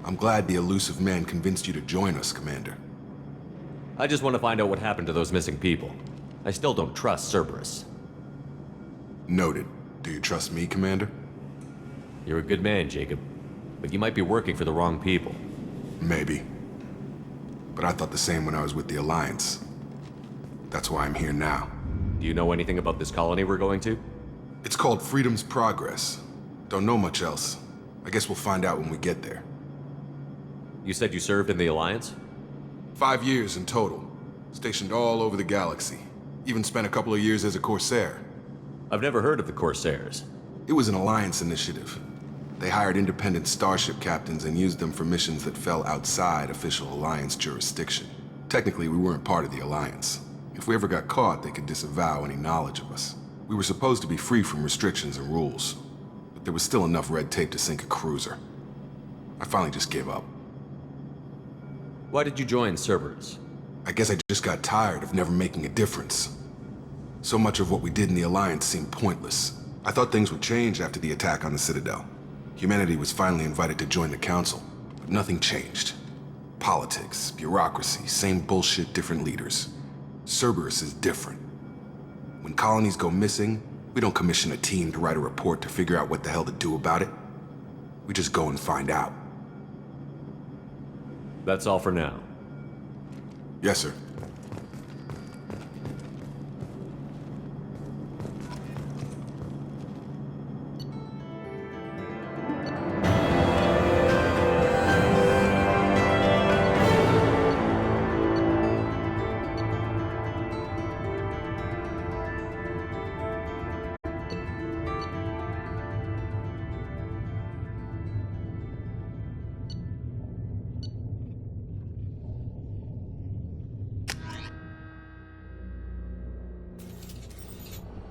J: I'm glad the elusive man convinced you to join us, Commander.
H: I just want to find out what happened to those missing people. I still don't trust Cerberus.
J: Noted. Do you trust me, Commander?
H: You're a good man, Jacob. But you might be working for the wrong people.
J: Maybe. But I thought the same when I was with the Alliance. That's why I'm here now.
H: Do you know anything about this colony we're going to?
J: It's called Freedom's Progress. Don't know much else. I guess we'll find out when we get there.
H: You said you served in the Alliance?
J: 5 years in total. Stationed all over the galaxy. Even spent a couple of years as a Corsair.
H: I've never heard of the Corsairs.
J: It was an Alliance initiative. They hired independent starship captains and used them for missions that fell outside official Alliance jurisdiction. Technically, we weren't part of the Alliance. If we ever got caught, they could disavow any knowledge of us. We were supposed to be free from restrictions and rules, but there was still enough red tape to sink a cruiser. I finally just gave up.
H: Why did you join Cerberus?
J: I guess I just got tired of never making a difference. So much of what we did in the Alliance seemed pointless. I thought things would change after the attack on the Citadel. Humanity was finally invited to join the Council, but nothing changed. Politics, bureaucracy, same bullshit, different leaders. Cerberus is different. When colonies go missing, we don't commission a team to write a report to figure out what the hell to do about it. We just go and find out.
H: That's all for now.
J: Yes, sir.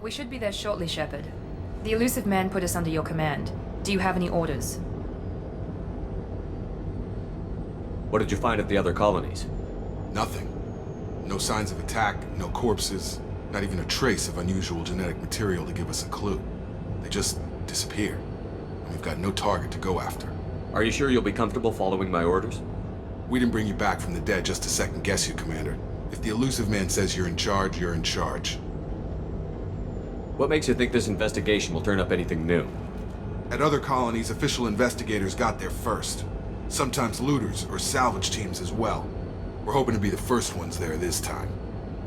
A: We should be there shortly, Shepard. The elusive man put us under your command. Do you have any orders?
H: What did you find at the other colonies?
J: Nothing. No signs of attack, no corpses, not even a trace of unusual genetic material to give us a clue. They just disappear. And we've got no target to go after.
H: Are you sure you'll be comfortable following my orders?
J: We didn't bring you back from the dead just to second guess you, Commander. If the elusive man says you're in charge, you're in charge.
H: What makes you think this investigation will turn up anything new?
J: At other colonies, official investigators got there first. Sometimes looters or salvage teams as well. We're hoping to be the first ones there this time.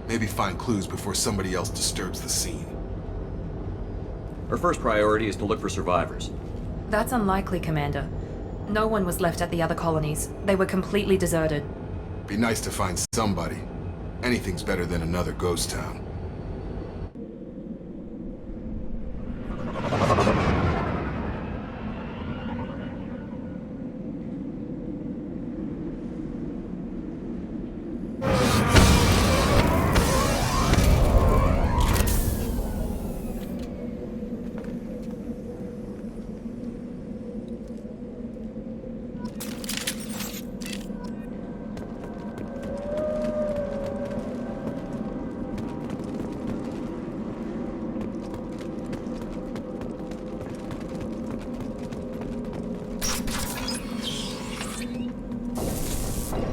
J: Maybe find clues before somebody else disturbs the scene.
H: Our first priority is to look for survivors.
A: That's unlikely, Commander. No one was left at the other colonies. They were completely deserted.
J: Be nice to find somebody. Anything's better than another ghost town.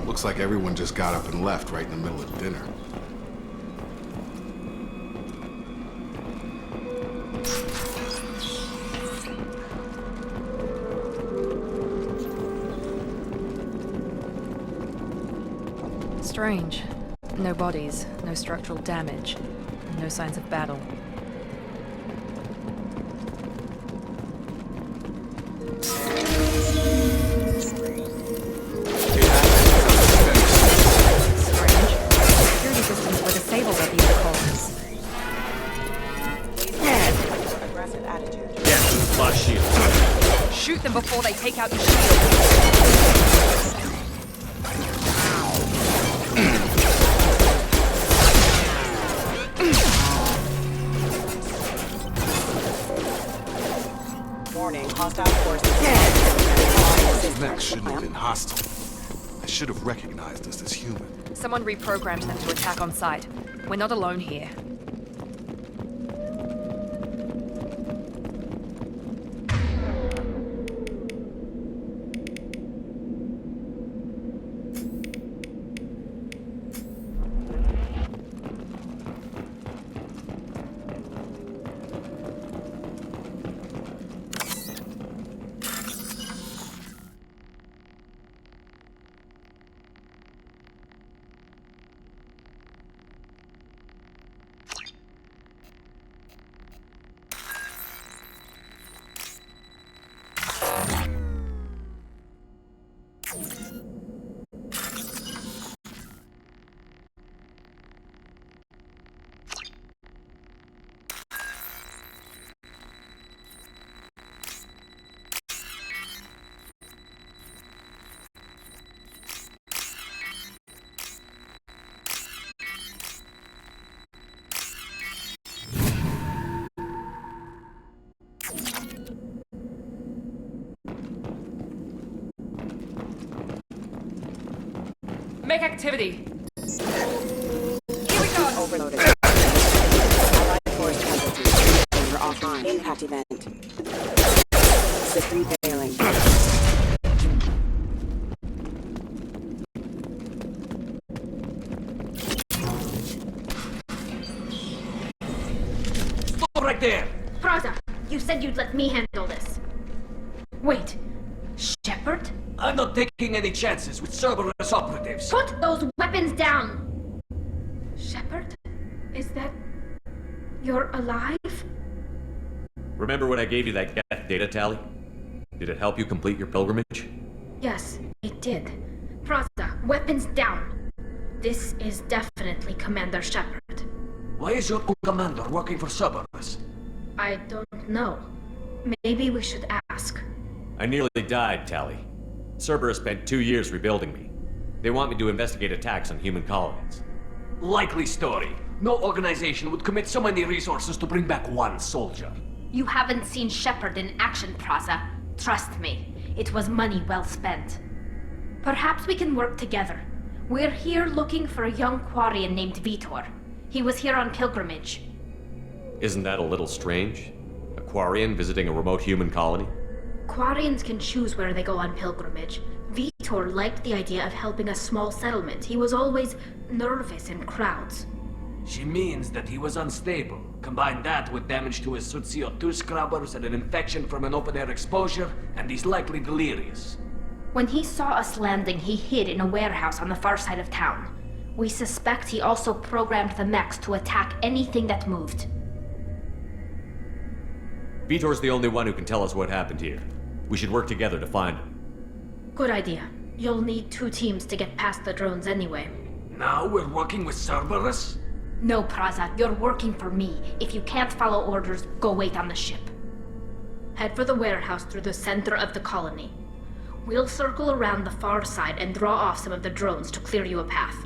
J: Looks like everyone just got up and left right in the middle of dinner.
A: Strange. No bodies, no structural damage, no signs of battle. Shoot them before they take out your shield.
L: Warning, hostile forces.
J: These mechs shouldn't have been hostile. They should have recognized us as human.
A: Someone reprogrammed them to attack on sight. We're not alone here.
M: Make activity.
L: Here we go. Overloaded. Allied force casualties. You're offline. Impact event. System failing.
N: Stop right there!
O: Praza, you said you'd let me handle this. Wait, Shepard?
N: I'm not taking any chances with Cerberus operatives.
O: Put those weapons down! Shepard? Is that... you're alive?
H: Remember when I gave you that Geth data tally? Did it help you complete your pilgrimage?
O: Yes, it did. Praza, weapons down. This is definitely Commander Shepard.
N: Why is your commander working for Cerberus?
O: I don't know. Maybe we should ask.
H: I nearly died, Tally. Cerberus spent 2 years rebuilding me. They want me to investigate attacks on human colonies.
N: Likely story. No organization would commit so many resources to bring back one soldier.
O: You haven't seen Shepard in action, Praza. Trust me, it was money well spent. Perhaps we can work together. We're here looking for a young Quarian named Vitor. He was here on pilgrimage.
H: Isn't that a little strange? A Quarian visiting a remote human colony?
O: Quarians can choose where they go on pilgrimage. Vitor liked the idea of helping a small settlement. He was always nervous in crowds.
N: She means that he was unstable. Combine that with damage to his suit CO2 scrubbers and an infection from an open-air exposure, and he's likely delirious.
O: When he saw us landing, he hid in a warehouse on the far side of town. We suspect he also programmed the mechs to attack anything that moved.
H: Vitor's the only one who can tell us what happened here. We should work together to find him.
O: Good idea. You'll need 2 teams to get past the drones anyway.
N: Now we're working with Cerberus?
O: No, Praza, you're working for me. If you can't follow orders, go wait on the ship. Head for the warehouse through the center of the colony. We'll circle around the far side and draw off some of the drones to clear you a path.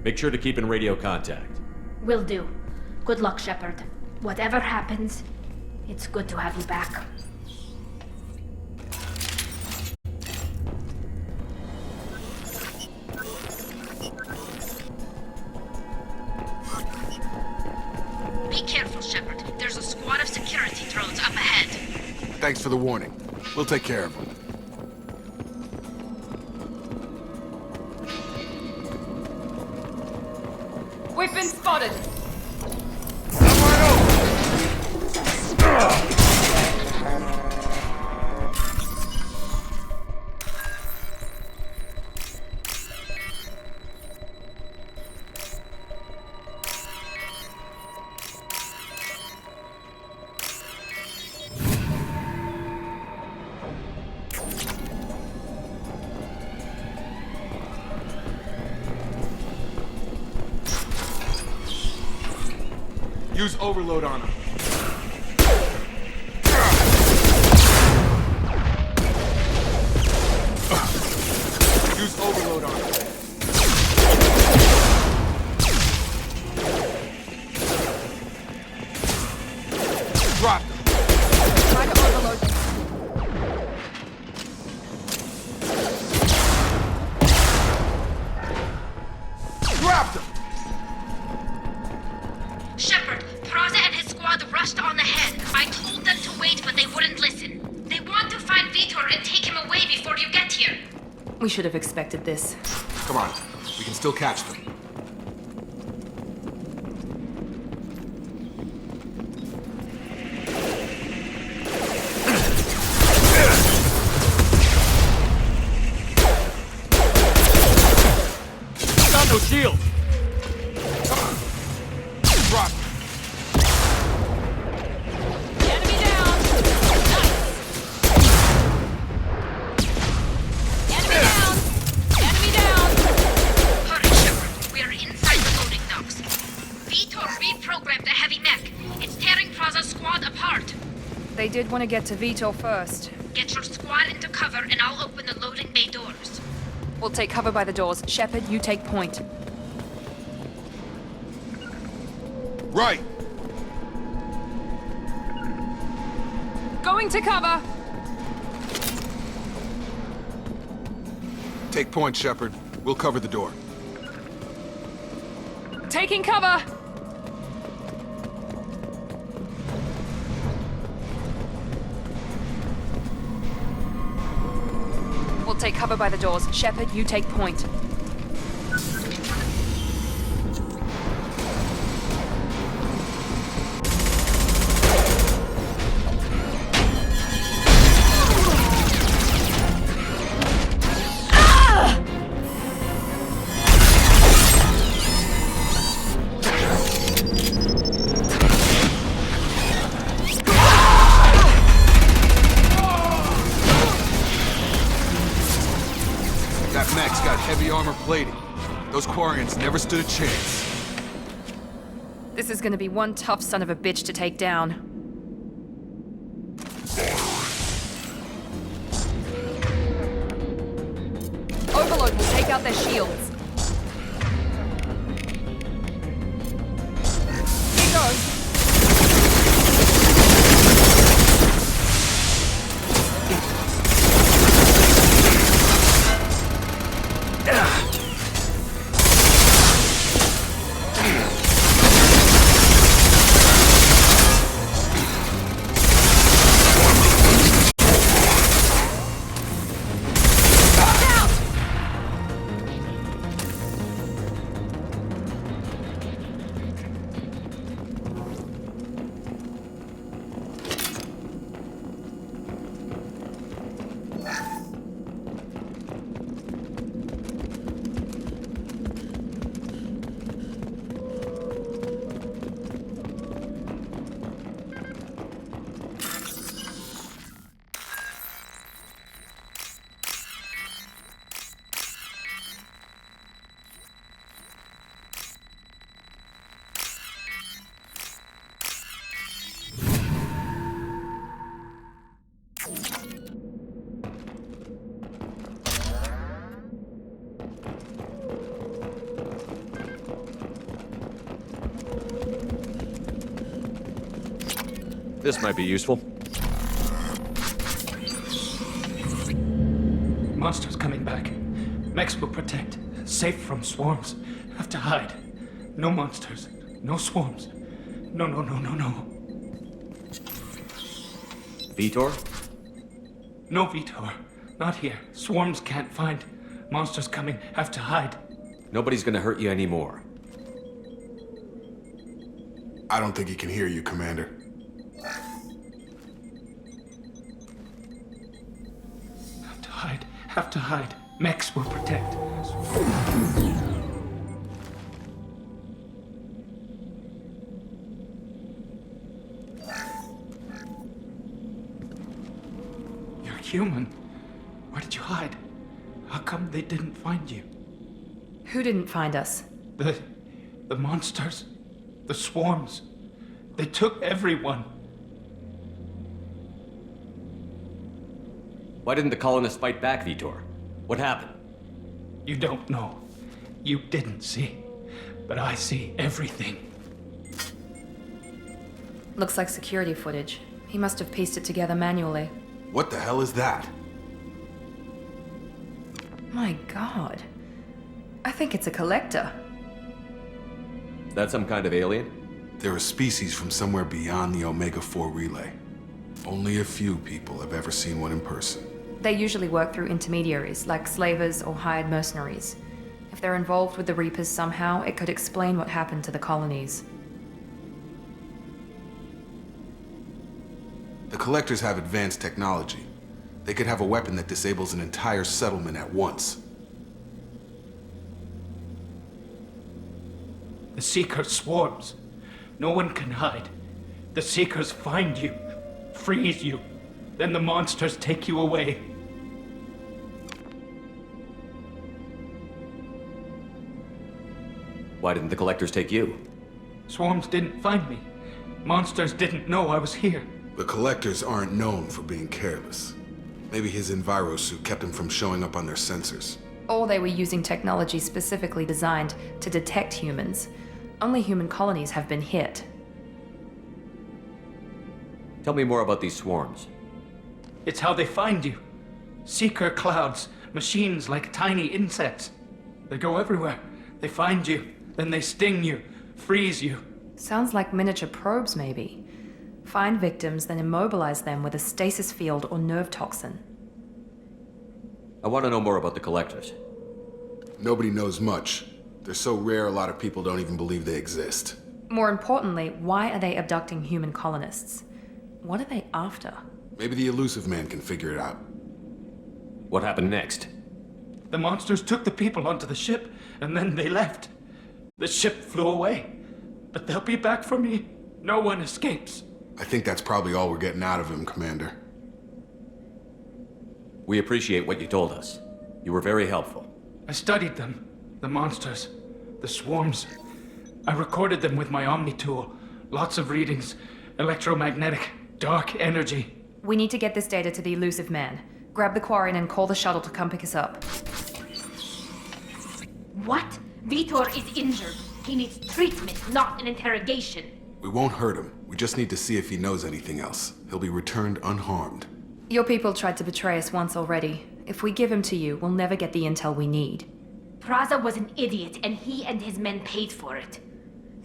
H: Make sure to keep in radio contact.
O: Will do. Good luck, Shepard. Whatever happens, it's good to have you back. Be careful, Shepard. There's a squad of security drones up ahead.
J: Thanks for the warning. We'll take care of them.
M: We've been spotted!
J: Use overload on him. Use overload on him. Drop him.
M: Try to overload.
J: Dropped him.
O: Shepard, Praza and his squad rushed on ahead. I told them to wait, but they wouldn't listen. They want to find Vitor and take him away before you get here.
A: We should have expected this.
J: Come on. We can still catch them.
N: Got no shield!
J: Drop.
M: Enemy down! Nice! Enemy down! Enemy down!
O: Hurry, Shepard. We are inside the loading docks. Vitor reprogrammed a heavy mech. It's tearing Praza's squad apart.
M: They did want to get to Vitor first.
O: Get your squad into cover and I'll open the loading bay doors.
M: We'll take cover by the doors. Shepard, you take point.
J: Right.
M: Going to cover!
J: Take point, Shepard. We'll cover the door.
M: Taking cover! We'll take cover by the doors. Shepard, you take point.
J: Heavy armor plating. Those Quarians never stood a chance.
A: This is gonna be one tough son of a bitch to take down. Overload will take out their shields. Here goes.
H: This might be useful.
N: Monsters coming back. Mechs will protect. Safe from swarms. Have to hide. No monsters. No swarms. No.
H: Vitor?
N: No Vitor. Not here. Swarms can't find. Monsters coming. Have to hide.
H: Nobody's gonna hurt you anymore.
J: I don't think he can hear you, Commander.
N: Have to hide. Mechs will protect. You're human. Where did you hide? How come they didn't find you?
A: Who didn't find us?
N: The monsters. The swarms. They took everyone.
H: Why didn't the colonists fight back, Vitor? What happened?
N: You don't know. You didn't see. But I see everything.
A: Looks like security footage. He must have pieced it together manually.
J: What the hell is that?
A: My God. I think it's a collector.
H: Is that some kind of alien?
J: They're a species from somewhere beyond the Omega-4 relay. Only a few people have ever seen one in person.
A: They usually work through intermediaries, like slavers or hired mercenaries. If they're involved with the Reapers somehow, it could explain what happened to the colonies.
J: The Collectors have advanced technology. They could have a weapon that disables an entire settlement at once.
N: The Seeker swarms. No one can hide. The Seekers find you, freeze you, then the monsters take you away.
H: Why didn't the Collectors take you?
N: Swarms didn't find me. Monsters didn't know I was here.
J: The Collectors aren't known for being careless. Maybe his Enviro suit kept him from showing up on their sensors.
A: Or they were using technology specifically designed to detect humans. Only human colonies have been hit.
H: Tell me more about these swarms.
N: It's how they find you. Seeker clouds,
P: machines like tiny insects. They go everywhere. They find you, then they sting you, freeze you.
A: Sounds like miniature probes, maybe. Find victims, then immobilize them with a stasis field or nerve toxin.
H: I want to know more about the Collectors.
J: Nobody knows much. They're so rare, a lot of people don't even believe they exist.
A: More importantly, why are they abducting human colonists? What are they after?
J: Maybe the Elusive Man can figure it out.
H: What happened next?
P: The monsters took the people onto the ship, and then they left. The ship flew away. But they'll be back for me. No one escapes.
J: I think that's probably all we're getting out of him, Commander.
H: We appreciate what you told us. You were very helpful.
P: I studied them. The monsters. The swarms. I recorded them with my Omni tool. Lots of readings. Electromagnetic. Dark energy.
A: We need to get this data to the Elusive Man. Grab the Quarian and call the shuttle to come pick us up.
O: What? Vitor is injured. He needs treatment, not an interrogation.
J: We won't hurt him. We just need to see if he knows anything else. He'll be returned unharmed.
A: Your people tried to betray us once already. If we give him to you, we'll never get the intel we need.
O: Praza was an idiot, and he and his men paid for it.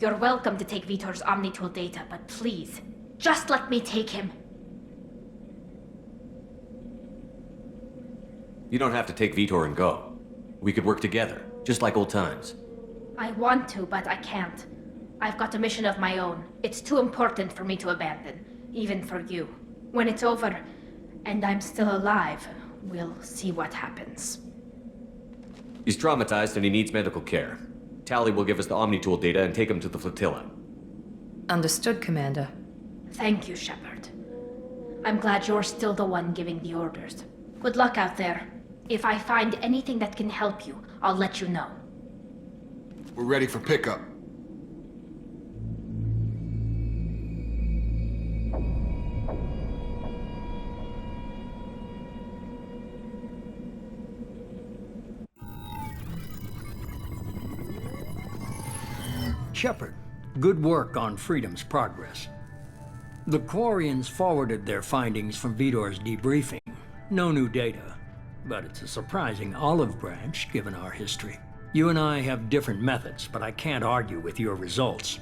O: You're welcome to take Vitor's Omnitool data, but please, just let me take him.
H: You don't have to take Vitor and go. We could work together, just like old times.
O: I want to, but I can't. I've got a mission of my own. It's too important for me to abandon, even for you. When it's over, and I'm still alive, we'll see what happens.
H: He's traumatized and he needs medical care. Tali will give us the Omnitool data and take him to the flotilla.
A: Understood, Commander.
O: Thank you, Shepard. I'm glad you're still the one giving the orders. Good luck out there. If I find anything that can help you, I'll let you know.
J: We're ready for pickup.
B: Shepard, good work on Freedom's progress. The Quarians forwarded their findings from Vitor's debriefing. No new data, but it's a surprising olive branch given our history. You and I have different methods, but I can't argue with your results.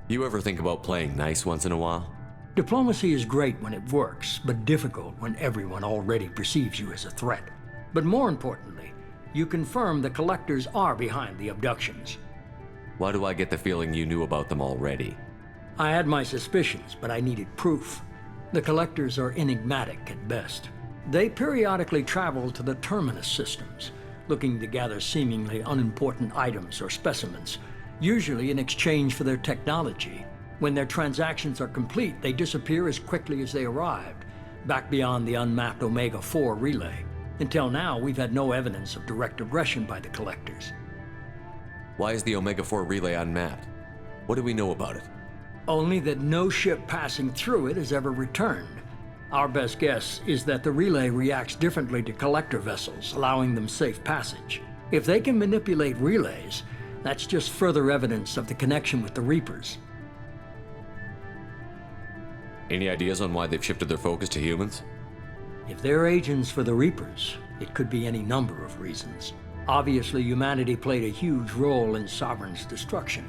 H: You ever think about playing nice once in a while?
B: Diplomacy is great when it works, but difficult when everyone already perceives you as a threat. But more importantly, you confirm the Collectors are behind the abductions.
H: Why do I get the feeling you knew about them already?
B: I had my suspicions, but I needed proof. The Collectors are enigmatic at best. They periodically travel to the Terminus systems, looking to gather seemingly unimportant items or specimens, usually in exchange for their technology. When their transactions are complete, they disappear as quickly as they arrived, back beyond the unmapped Omega-4 relay. Until now, we've had no evidence of direct aggression by the Collectors.
H: Why is the Omega-4 relay unmapped? What do we know about it?
B: Only that no ship passing through it has ever returned. Our best guess is that the relay reacts differently to Collector vessels, allowing them safe passage. If they can manipulate relays, that's just further evidence of the connection with the Reapers.
H: Any ideas on why they've shifted their focus to humans?
B: If they're agents for the Reapers, it could be any number of reasons. Obviously, humanity played a huge role in Sovereign's destruction.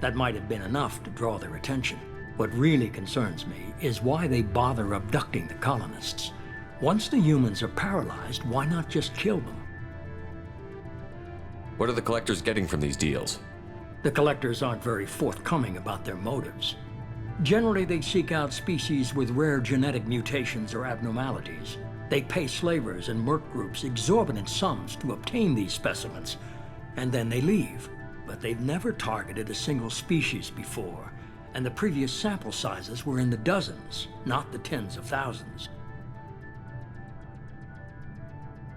B: That might have been enough to draw their attention. What really concerns me is why they bother abducting the colonists. Once the humans are paralyzed, why not just kill them?
H: What are the Collectors getting from these deals?
B: The Collectors aren't very forthcoming about their motives. Generally, they seek out species with rare genetic mutations or abnormalities. They pay slavers and merc groups exorbitant sums to obtain these specimens, and then they leave. But they've never targeted a single species before, and the previous sample sizes were in the dozens, not the tens of thousands.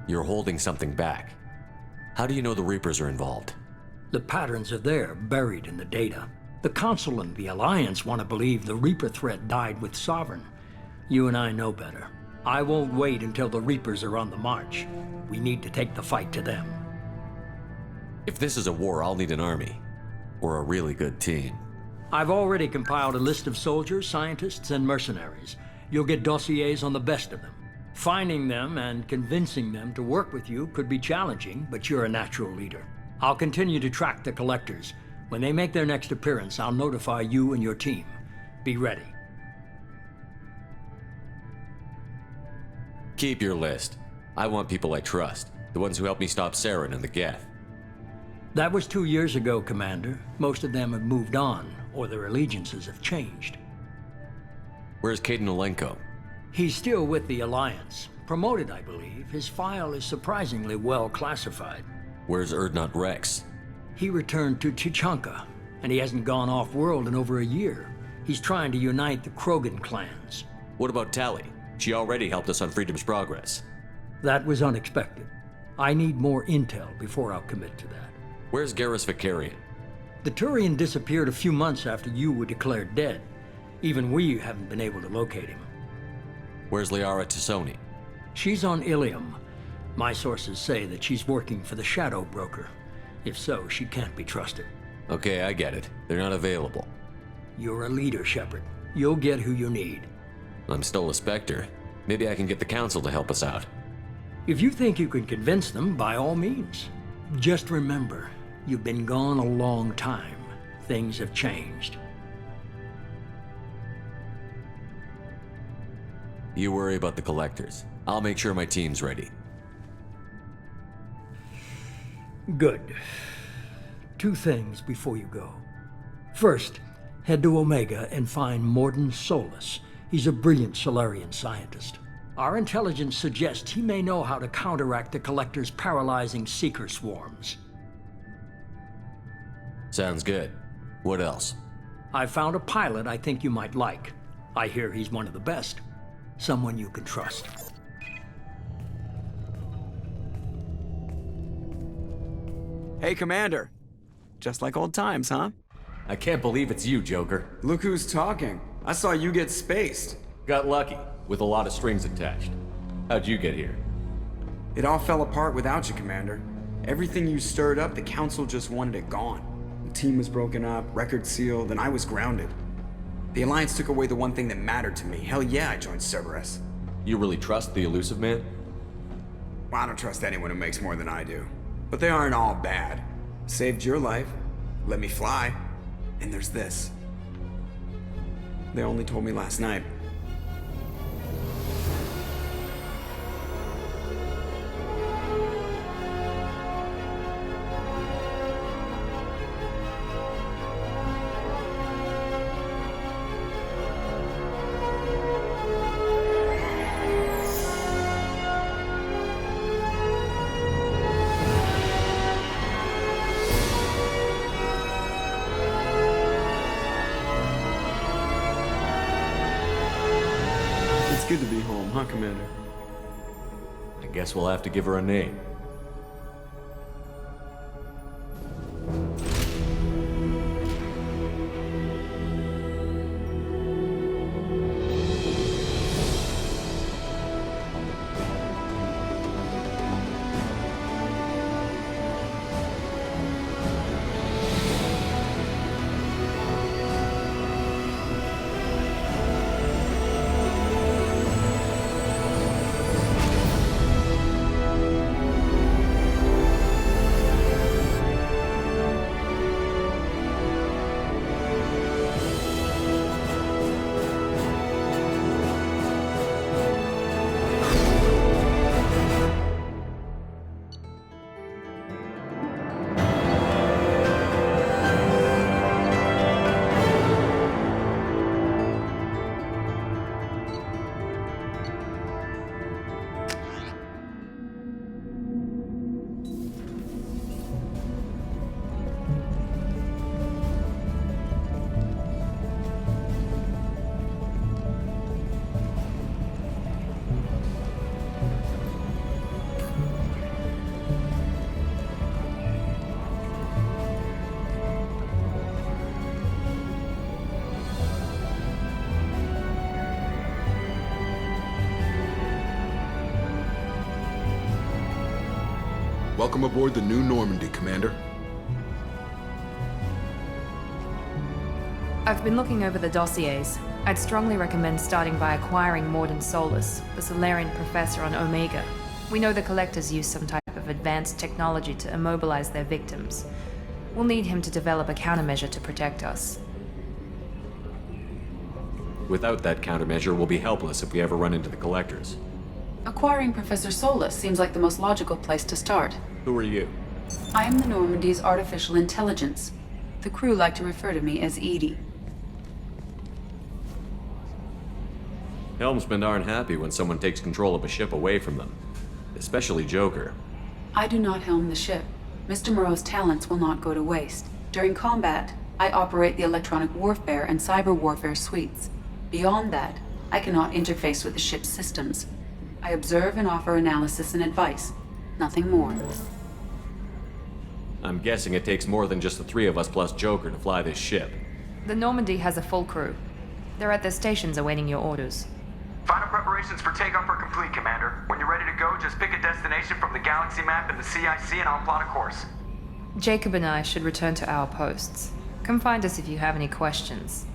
H: You're holding something back. How do you know the Reapers are involved?
B: The patterns are there, buried in the data. The Council and the Alliance want to believe the Reaper threat died with Sovereign. You and I know better. I won't wait until the Reapers are on the march. We need to take the fight to them.
H: If this is a war, I'll need an army. Or a really good team.
B: I've already compiled a list of soldiers, scientists, and mercenaries. You'll get dossiers on the best of them. Finding them and convincing them to work with you could be challenging, but you're a natural leader. I'll continue to track the collectors. When they make their next appearance, I'll notify you and your team. Be ready.
H: Keep your list. I want people I trust. The ones who helped me stop Saren and the Geth.
B: That was 2 years ago, Commander. Most of them have moved on, or their allegiances have changed.
H: Where's Kaidan Alenko?
B: He's still with the Alliance. Promoted, I believe. His file is surprisingly well classified.
H: Where's Urdnot Rex?
B: He returned to Tuchanka, and he hasn't gone off-world in over a year. He's trying to unite the Krogan clans.
H: What about Tali? She already helped us on Freedom's Progress.
B: That was unexpected. I need more intel before I'll commit to that.
H: Where's Garrus Vakarian?
B: The Turian disappeared a few months after you were declared dead. Even we haven't been able to locate him.
H: Where's Liara T'Soni?
B: She's on Ilium. My sources say that she's working for the Shadow Broker. If so, she can't be trusted.
H: Okay, I get it. They're not available.
B: You're a leader, Shepard. You'll get who you need.
H: I'm still a Spectre. Maybe I can get the Council to help us out.
B: If you think you can convince them, by all means. Just remember, you've been gone a long time. Things have changed.
H: You worry about the Collectors. I'll make sure my team's ready.
B: Good. 2 things before you go. First, head to Omega and find Mordin Solus. He's a brilliant Solarian scientist. Our intelligence suggests he may know how to counteract the Collector's paralyzing Seeker swarms.
H: Sounds good. What else?
B: I found a pilot I think you might like. I hear he's one of the best. Someone you can trust.
C: Hey, Commander. Just like old times, huh?
H: I can't believe it's you, Joker.
C: Look who's talking. I saw you get spaced.
H: Got lucky, with a lot of strings attached. How'd you get here?
C: It all fell apart without you, Commander. Everything you stirred up, the Council just wanted it gone. The team was broken up, record sealed, and I was grounded. The Alliance took away the one thing that mattered to me. Hell yeah, I joined Cerberus.
H: You really trust the Illusive Man?
C: Well, I don't trust anyone who makes more than I do. But they aren't all bad. Saved your life, let me fly, and there's this. They only told me last night. It's good to be home, huh, Commander?
H: I guess we'll have to give her a name.
J: Welcome aboard the New Normandy, Commander.
A: I've been looking over the dossiers. I'd strongly recommend starting by acquiring Mordin Solus, the Solarian professor on Omega. We know the Collectors use some type of advanced technology to immobilize their victims. We'll need him to develop a countermeasure to protect us.
H: Without that countermeasure, we'll be helpless if we ever run into the Collectors.
Q: Acquiring Professor Solus seems like the most logical place to start.
H: Who are you?
Q: I am the Normandy's artificial intelligence. The crew like to refer to me as Edie.
H: Helmsmen aren't happy when someone takes control of a ship away from them. Especially Joker.
Q: I do not helm the ship. Mr. Moreau's talents will not go to waste. During combat, I operate the electronic warfare and cyber warfare suites. Beyond that, I cannot interface with the ship's systems. I observe and offer analysis and advice. Nothing more.
H: I'm guessing it takes more than just the three of us plus Joker to fly this ship.
A: The Normandy has a full crew. They're at their stations awaiting your orders.
R: Final preparations for takeoff are complete, Commander. When you're ready to go, just pick a destination from the galaxy map in the CIC and I'll plot a course.
A: Jacob and I should return to our posts. Come find us if you have any questions.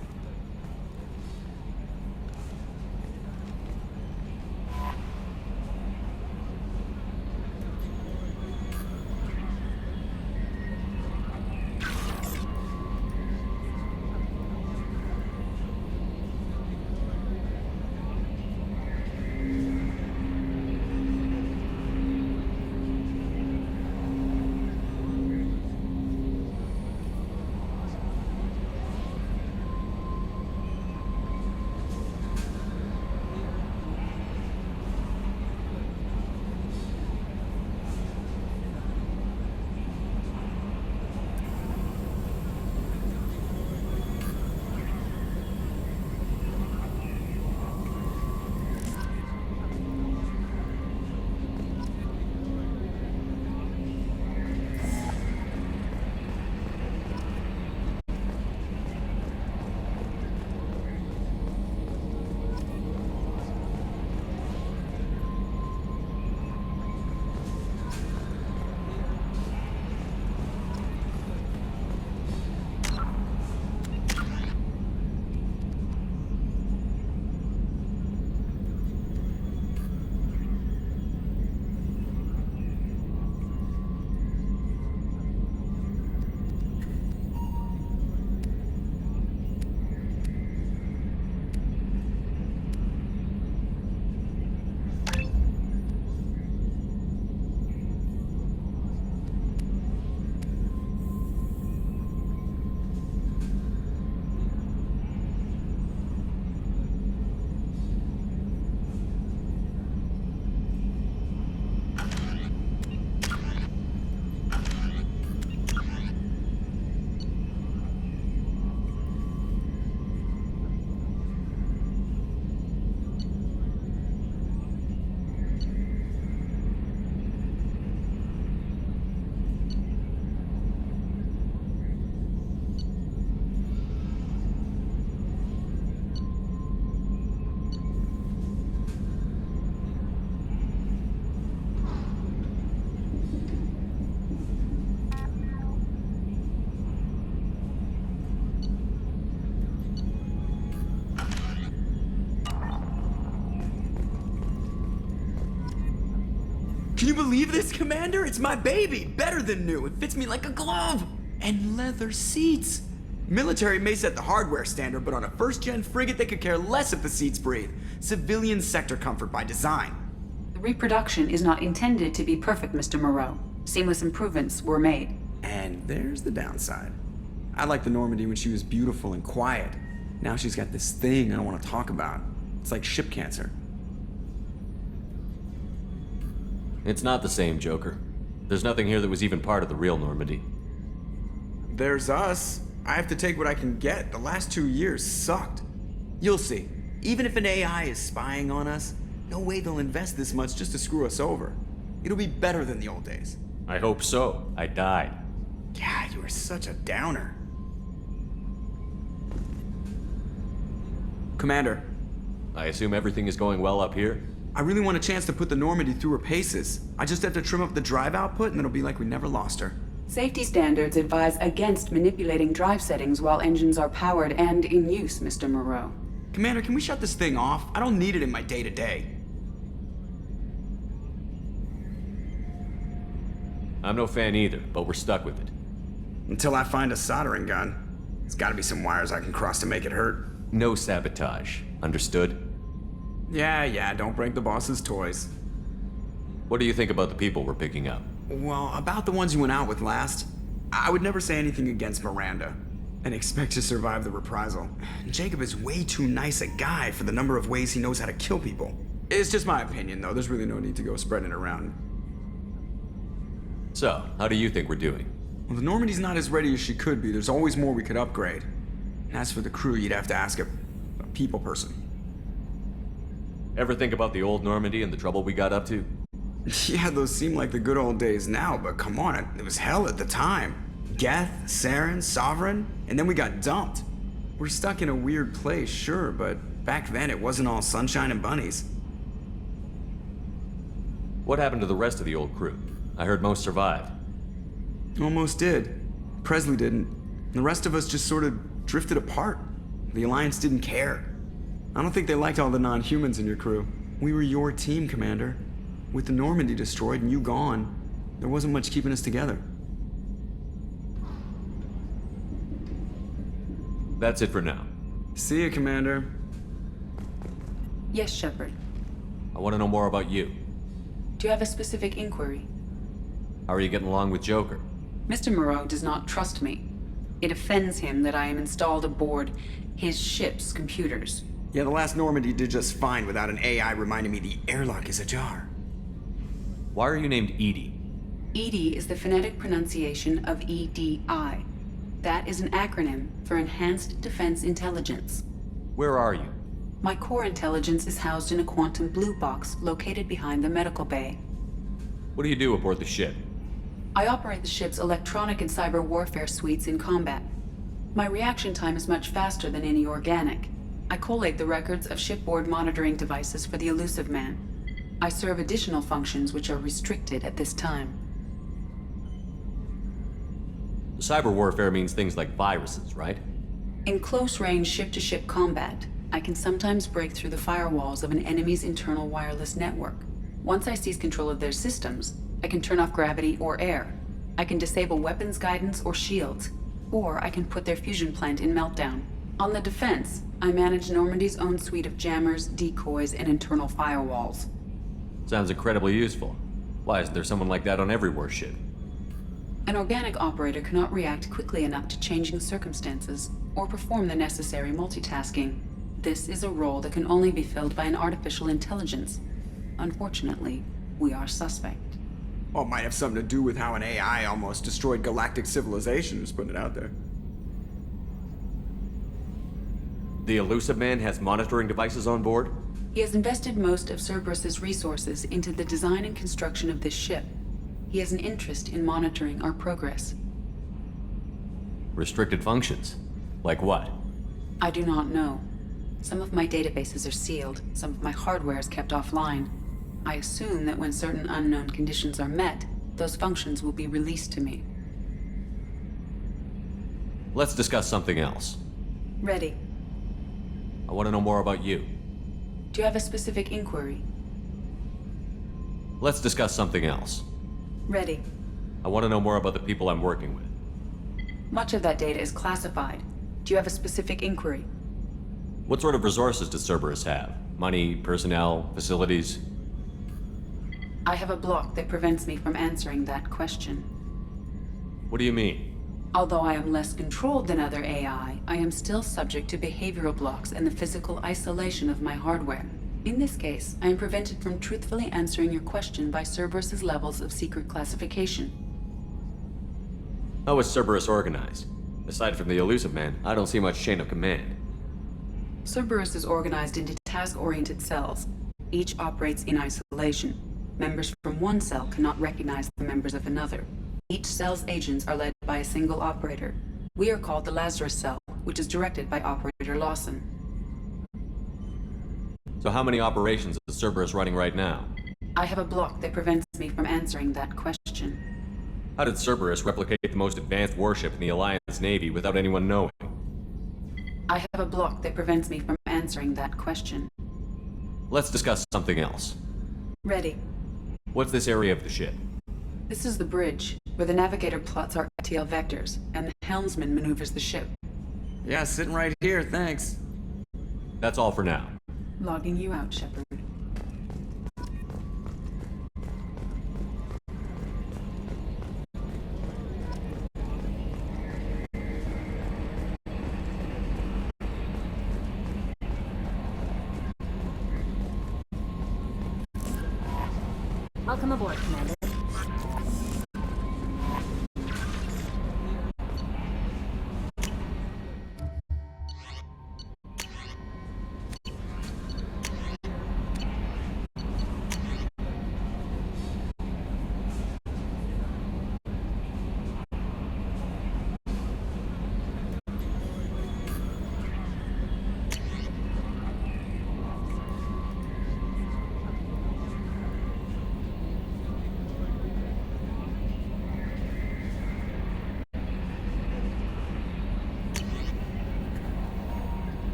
C: Can you believe this, Commander? It's my baby! Better than new. It fits me like a glove! And leather seats! Military may set the hardware standard, but on a first-gen frigate, they could care less if the seats breathe. Civilian sector comfort by design.
Q: The reproduction is not intended to be perfect, Mr. Moreau. Seamless improvements were made.
C: And there's the downside. I liked the Normandy when she was beautiful and quiet. Now she's got this thing I don't want to talk about. It's like ship cancer.
H: It's not the same, Joker. There's nothing here that was even part of the real Normandy.
C: There's us. I have to take what I can get. The last 2 years sucked. You'll see. Even if an AI is spying on us, no way they'll invest this much just to screw us over. It'll be better than the old days.
H: I hope so. I died.
C: Yeah, you were such a downer. Commander.
H: I assume everything is going well up here?
C: I really want a chance to put the Normandy through her paces. I just have to trim up the drive output and it'll be like we never lost her.
Q: Safety standards advise against manipulating drive settings while engines are powered and in use, Mr. Moreau.
C: Commander, can we shut this thing off? I don't need it in my day-to-day.
H: I'm no fan either, but we're stuck with it.
C: Until I find a soldering gun. There's gotta be some wires I can cross to make it hurt.
H: No sabotage. Understood?
C: Yeah, don't break the boss's toys.
H: What do you think about the people we're picking up?
C: Well, about the ones you went out with last, I would never say anything against Miranda, and expect to survive the reprisal. Jacob is way too nice a guy for the number of ways he knows how to kill people. It's just my opinion, though. There's really no need to go spreading it around.
H: So, how do you think we're doing?
C: Well, the Normandy's not as ready as she could be. There's always more we could upgrade. And as for the crew, you'd have to ask a people person.
H: Ever think about the old Normandy and the trouble we got up to?
C: Yeah, those seem like the good old days now, but come on, it was hell at the time. Geth, Saren, Sovereign, and then we got dumped. We're stuck in a weird place, sure, but back then it wasn't all sunshine and bunnies.
H: What happened to the rest of the old crew? I heard most survived.
C: Almost did. Presley didn't. The rest of us just sort of drifted apart. The Alliance didn't care. I don't think they liked all the non-humans in your crew. We were your team, Commander. With the Normandy destroyed and you gone, there wasn't much keeping us together.
H: That's it for now.
C: See you, Commander.
Q: Yes, Shepard.
H: I want to know more about you.
Q: Do you have a specific inquiry?
H: How are you getting along with Joker?
Q: Mr. Moreau does not trust me. It offends him that I am installed aboard his ship's computers.
C: Yeah, the last Normandy did just fine without an AI reminding me the airlock is ajar.
H: Why are you named EDI?
Q: EDI is the phonetic pronunciation of EDI. That is an acronym for Enhanced Defense Intelligence.
H: Where are you?
Q: My core intelligence is housed in a quantum blue box located behind the medical bay.
H: What do you do aboard the ship?
Q: I operate the ship's electronic and cyber warfare suites in combat. My reaction time is much faster than any organic. I collate the records of shipboard monitoring devices for the Elusive Man. I serve additional functions which are restricted at this time.
H: Cyber warfare means things like viruses, right?
Q: In close-range ship-to-ship combat, I can sometimes break through the firewalls of an enemy's internal wireless network. Once I seize control of their systems, I can turn off gravity or air. I can disable weapons guidance or shields, or I can put their fusion plant in meltdown. On the defense, I manage Normandy's own suite of jammers, decoys, and internal firewalls.
H: Sounds incredibly useful. Why isn't there someone like that on every warship?
Q: An organic operator cannot react quickly enough to changing circumstances or perform the necessary multitasking. This is a role that can only be filled by an artificial intelligence. Unfortunately, we are suspect.
C: Well, it might have something to do with how an AI almost destroyed galactic civilization, just putting it out there.
H: The Elusive Man has monitoring devices on board?
Q: He has invested most of Cerberus's resources into the design and construction of this ship. He has an interest in monitoring our progress.
H: Restricted functions? Like what?
Q: I do not know. Some of my databases are sealed, some of my hardware is kept offline. I assume that when certain unknown conditions are met, those functions will be released to me.
H: Let's discuss something else.
Q: Ready.
H: I want to know more about you.
Q: Do you have a specific inquiry?
H: Let's discuss something else.
Q: Ready.
H: I want to know more about the people I'm working with.
Q: Much of that data is classified. Do you have a specific inquiry?
H: What sort of resources does Cerberus have? Money, personnel, facilities?
Q: I have a block that prevents me from answering that question.
H: What do you mean?
Q: Although I am less controlled than other AI, I am still subject to behavioral blocks and the physical isolation of my hardware. In this case, I am prevented from truthfully answering your question by Cerberus's levels of secret classification.
H: How is Cerberus organized? Aside from the Elusive Man, I don't see much chain of command.
Q: Cerberus is organized into task-oriented cells. Each operates in isolation. Members from one cell cannot recognize the members of another. Each cell's agents are led by a single operator. We are called the Lazarus Cell, which is directed by Operator Lawson.
H: So how many operations is Cerberus running right now?
Q: I have a block that prevents me from answering that question.
H: How did Cerberus replicate the most advanced warship in the Alliance Navy without anyone knowing?
Q: I have a block that prevents me from answering that question.
H: Let's discuss something else.
Q: Ready.
H: What's this area of the ship?
Q: This is the bridge, where the navigator plots our TL vectors, and the helmsman maneuvers the ship.
C: Yeah, sitting right here, thanks.
H: That's all for now.
Q: Logging you out, Shepard.
S: Welcome aboard, Commander.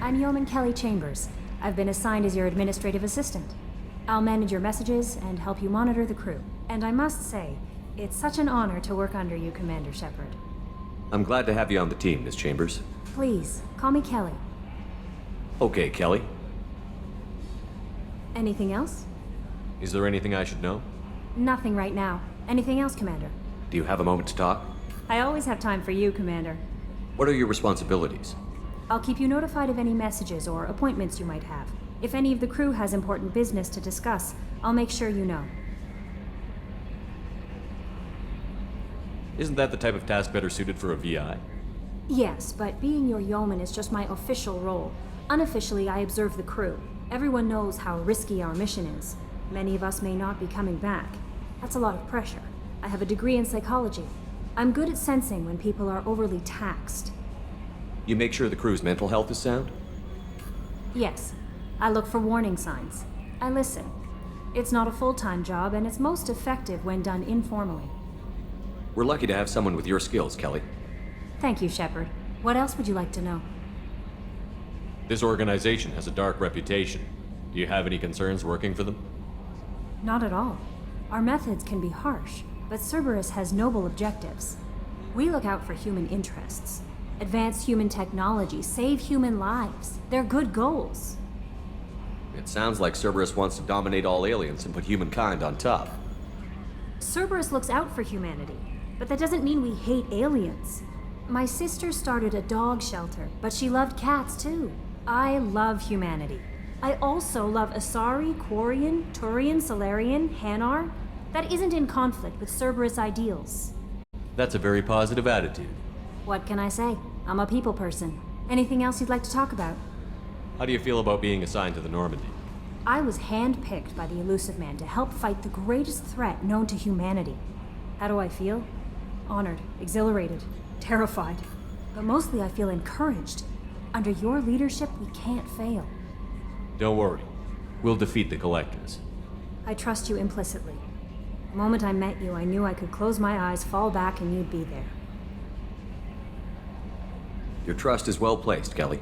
S: I'm Yeoman Kelly Chambers. I've been assigned as your administrative assistant. I'll manage your messages and help you monitor the crew. And I must say, it's such an honor to work under you, Commander Shepard.
H: I'm glad to have you on the team, Miss Chambers.
S: Please, call me Kelly.
H: Okay, Kelly.
S: Anything else?
H: Is there anything I should know?
S: Nothing right now. Anything else, Commander?
H: Do you have a moment to talk?
S: I always have time for you, Commander.
H: What are your responsibilities?
S: I'll keep you notified of any messages or appointments you might have. If any of the crew has important business to discuss, I'll make sure you know.
H: Isn't that the type of task better suited for a VI?
S: Yes, but being your yeoman is just my official role. Unofficially, I observe the crew. Everyone knows how risky our mission is. Many of us may not be coming back. That's a lot of pressure. I have a degree in psychology. I'm good at sensing when people are overly taxed.
H: You make sure the crew's mental health is sound?
S: Yes. I look for warning signs. I listen. It's not a full-time job, and it's most effective when done informally.
H: We're lucky to have someone with your skills, Kelly.
S: Thank you, Shepard. What else would you like to know?
H: This organization has a dark reputation. Do you have any concerns working for them?
S: Not at all. Our methods can be harsh, but Cerberus has noble objectives. We look out for human interests. Advance human technology, save human lives. They're good goals.
H: It sounds like Cerberus wants to dominate all aliens and put humankind on top.
S: Cerberus looks out for humanity, but that doesn't mean we hate aliens. My sister started a dog shelter, but she loved cats too. I love humanity. I also love Asari, Quarian, Turian, Salarian, Hanar. That isn't in conflict with Cerberus ideals.
H: That's a very positive attitude.
S: What can I say? I'm a people person. Anything else you'd like to talk about?
H: How do you feel about being assigned to the Normandy?
S: I was handpicked by the Elusive Man to help fight the greatest threat known to humanity. How do I feel? Honored, exhilarated, terrified. But mostly I feel encouraged. Under your leadership, we can't fail.
H: Don't worry. We'll defeat the Collectors.
S: I trust you implicitly. The moment I met you, I knew I could close my eyes, fall back, and you'd be there.
T: Your trust is well placed, Kelly.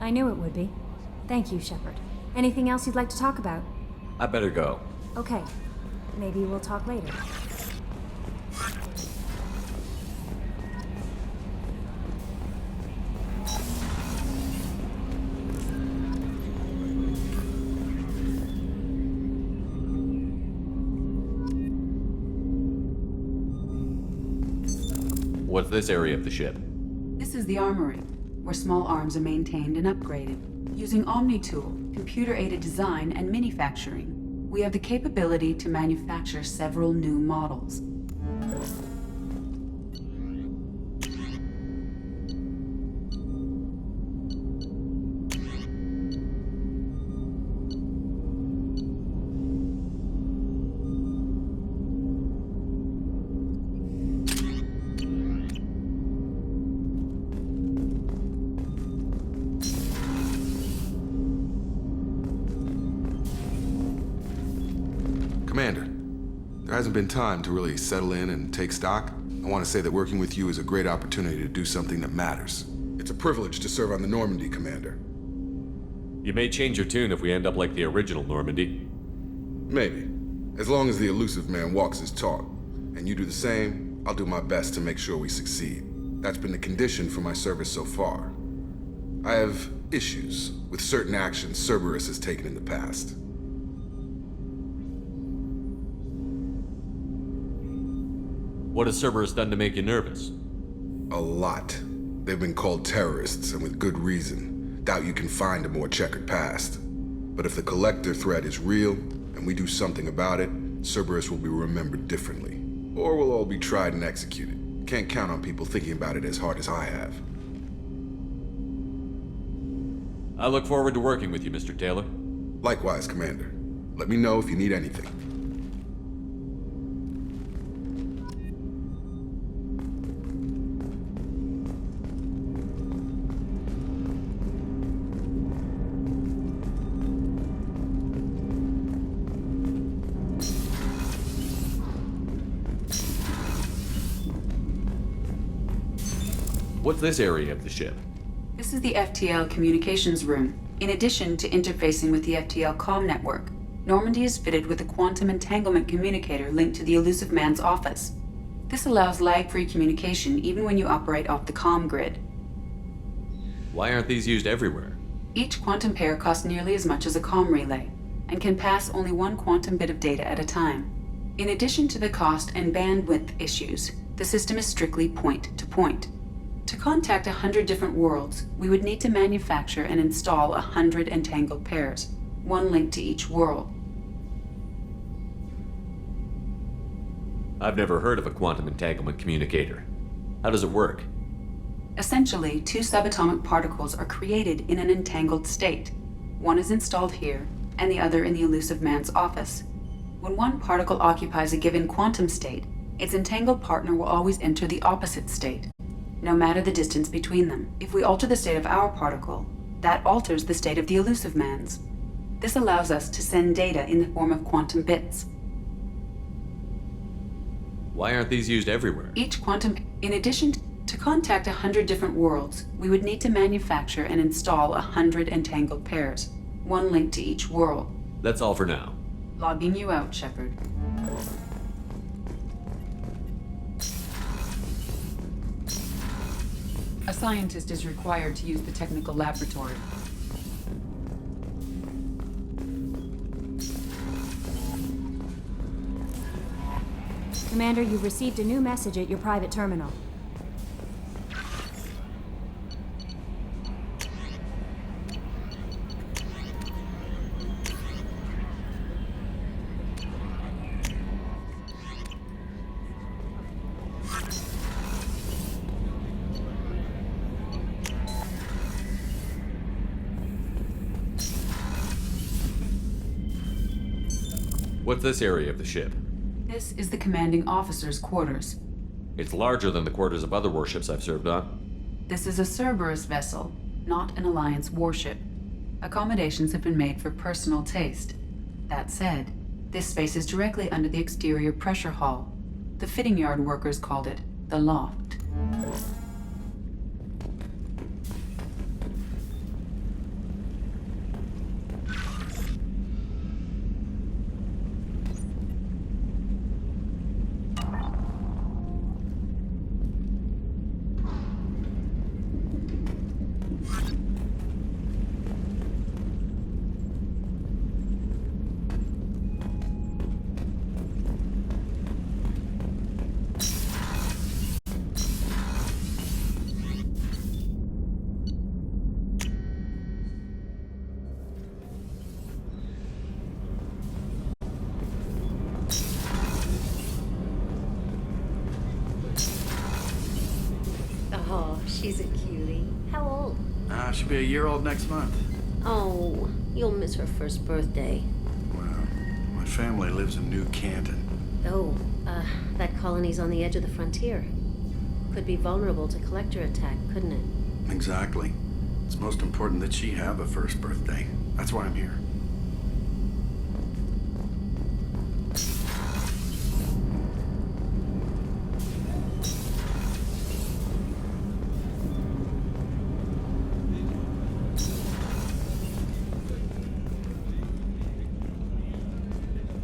S: I knew it would be. Thank you, Shepard. Anything else you'd like to talk about?
T: I better go.
S: Okay. Maybe we'll talk later.
H: What's this area of the ship?
Q: This is the armory, where small arms are maintained and upgraded. Using OmniTool, computer-aided design, and manufacturing, we have the capability to manufacture several new models.
J: Commander, there hasn't been time to really settle in and take stock. I want to say that working with you is a great opportunity to do something that matters. It's a privilege to serve on the Normandy, Commander.
H: You may change your tune if we end up like the original Normandy.
J: Maybe. As long as the Elusive Man walks his talk, and you do the same, I'll do my best to make sure we succeed. That's been the condition for my service so far. I have issues with certain actions Cerberus has taken in the past.
H: What has Cerberus done to make you nervous?
J: A lot. They've been called terrorists, and with good reason. Doubt you can find a more checkered past. But if the Collector threat is real, and we do something about it, Cerberus will be remembered differently. Or we'll all be tried and executed. Can't count on people thinking about it as hard as I have.
H: I look forward to working with you, Mr. Taylor.
J: Likewise, Commander. Let me know if you need anything.
H: What's this area of the ship?
Q: This is the FTL communications room. In addition to interfacing with the FTL comm network, Normandy is fitted with a quantum entanglement communicator linked to the Elusive Man's office. This allows lag-free communication even when you operate off the comm grid.
H: Why aren't these used everywhere?
Q: Each quantum pair costs nearly as much as a comm relay, and can pass only one quantum bit of data at a time. In addition to the cost and bandwidth issues, the system is strictly point-to-point. To contact 100 different worlds, we would need to manufacture and install 100 entangled pairs, one link to each world.
H: I've never heard of a quantum entanglement communicator. How does it work?
Q: Essentially, two subatomic particles are created in an entangled state. One is installed here, and the other in the Elusive Man's office. When one particle occupies a given quantum state, its entangled partner will always enter the opposite state, no matter the distance between them. If we alter the state of our particle, that alters the state of the Elusive Man's. This allows us to send data in the form of quantum bits.
H: Why aren't these used everywhere?
Q: Each quantum... In addition to contact 100 different worlds, we would need to manufacture and install 100 entangled pairs, one link to each world.
H: That's all for now.
Q: Logging you out, Shepard. A scientist is required to use the technical laboratory.
S: Commander, you've received a new message at your private terminal.
H: What's this area of the ship?
Q: This is the commanding officer's quarters.
H: It's larger than the quarters of other warships I've served on.
Q: This is a Cerberus vessel, not an Alliance warship. Accommodations have been made for personal taste. That said, this space is directly under the exterior pressure hull. The fitting yard workers called it the loft.
U: Oh, she's a cutie. How old?
K: She'll be a year old next month.
U: Oh, you'll miss her first birthday.
K: Well, my family lives in New Canton.
U: Oh, that colony's on the edge of the frontier. Could be vulnerable to collector attack, couldn't it?
K: Exactly. It's most important that she have a first birthday. That's why I'm here.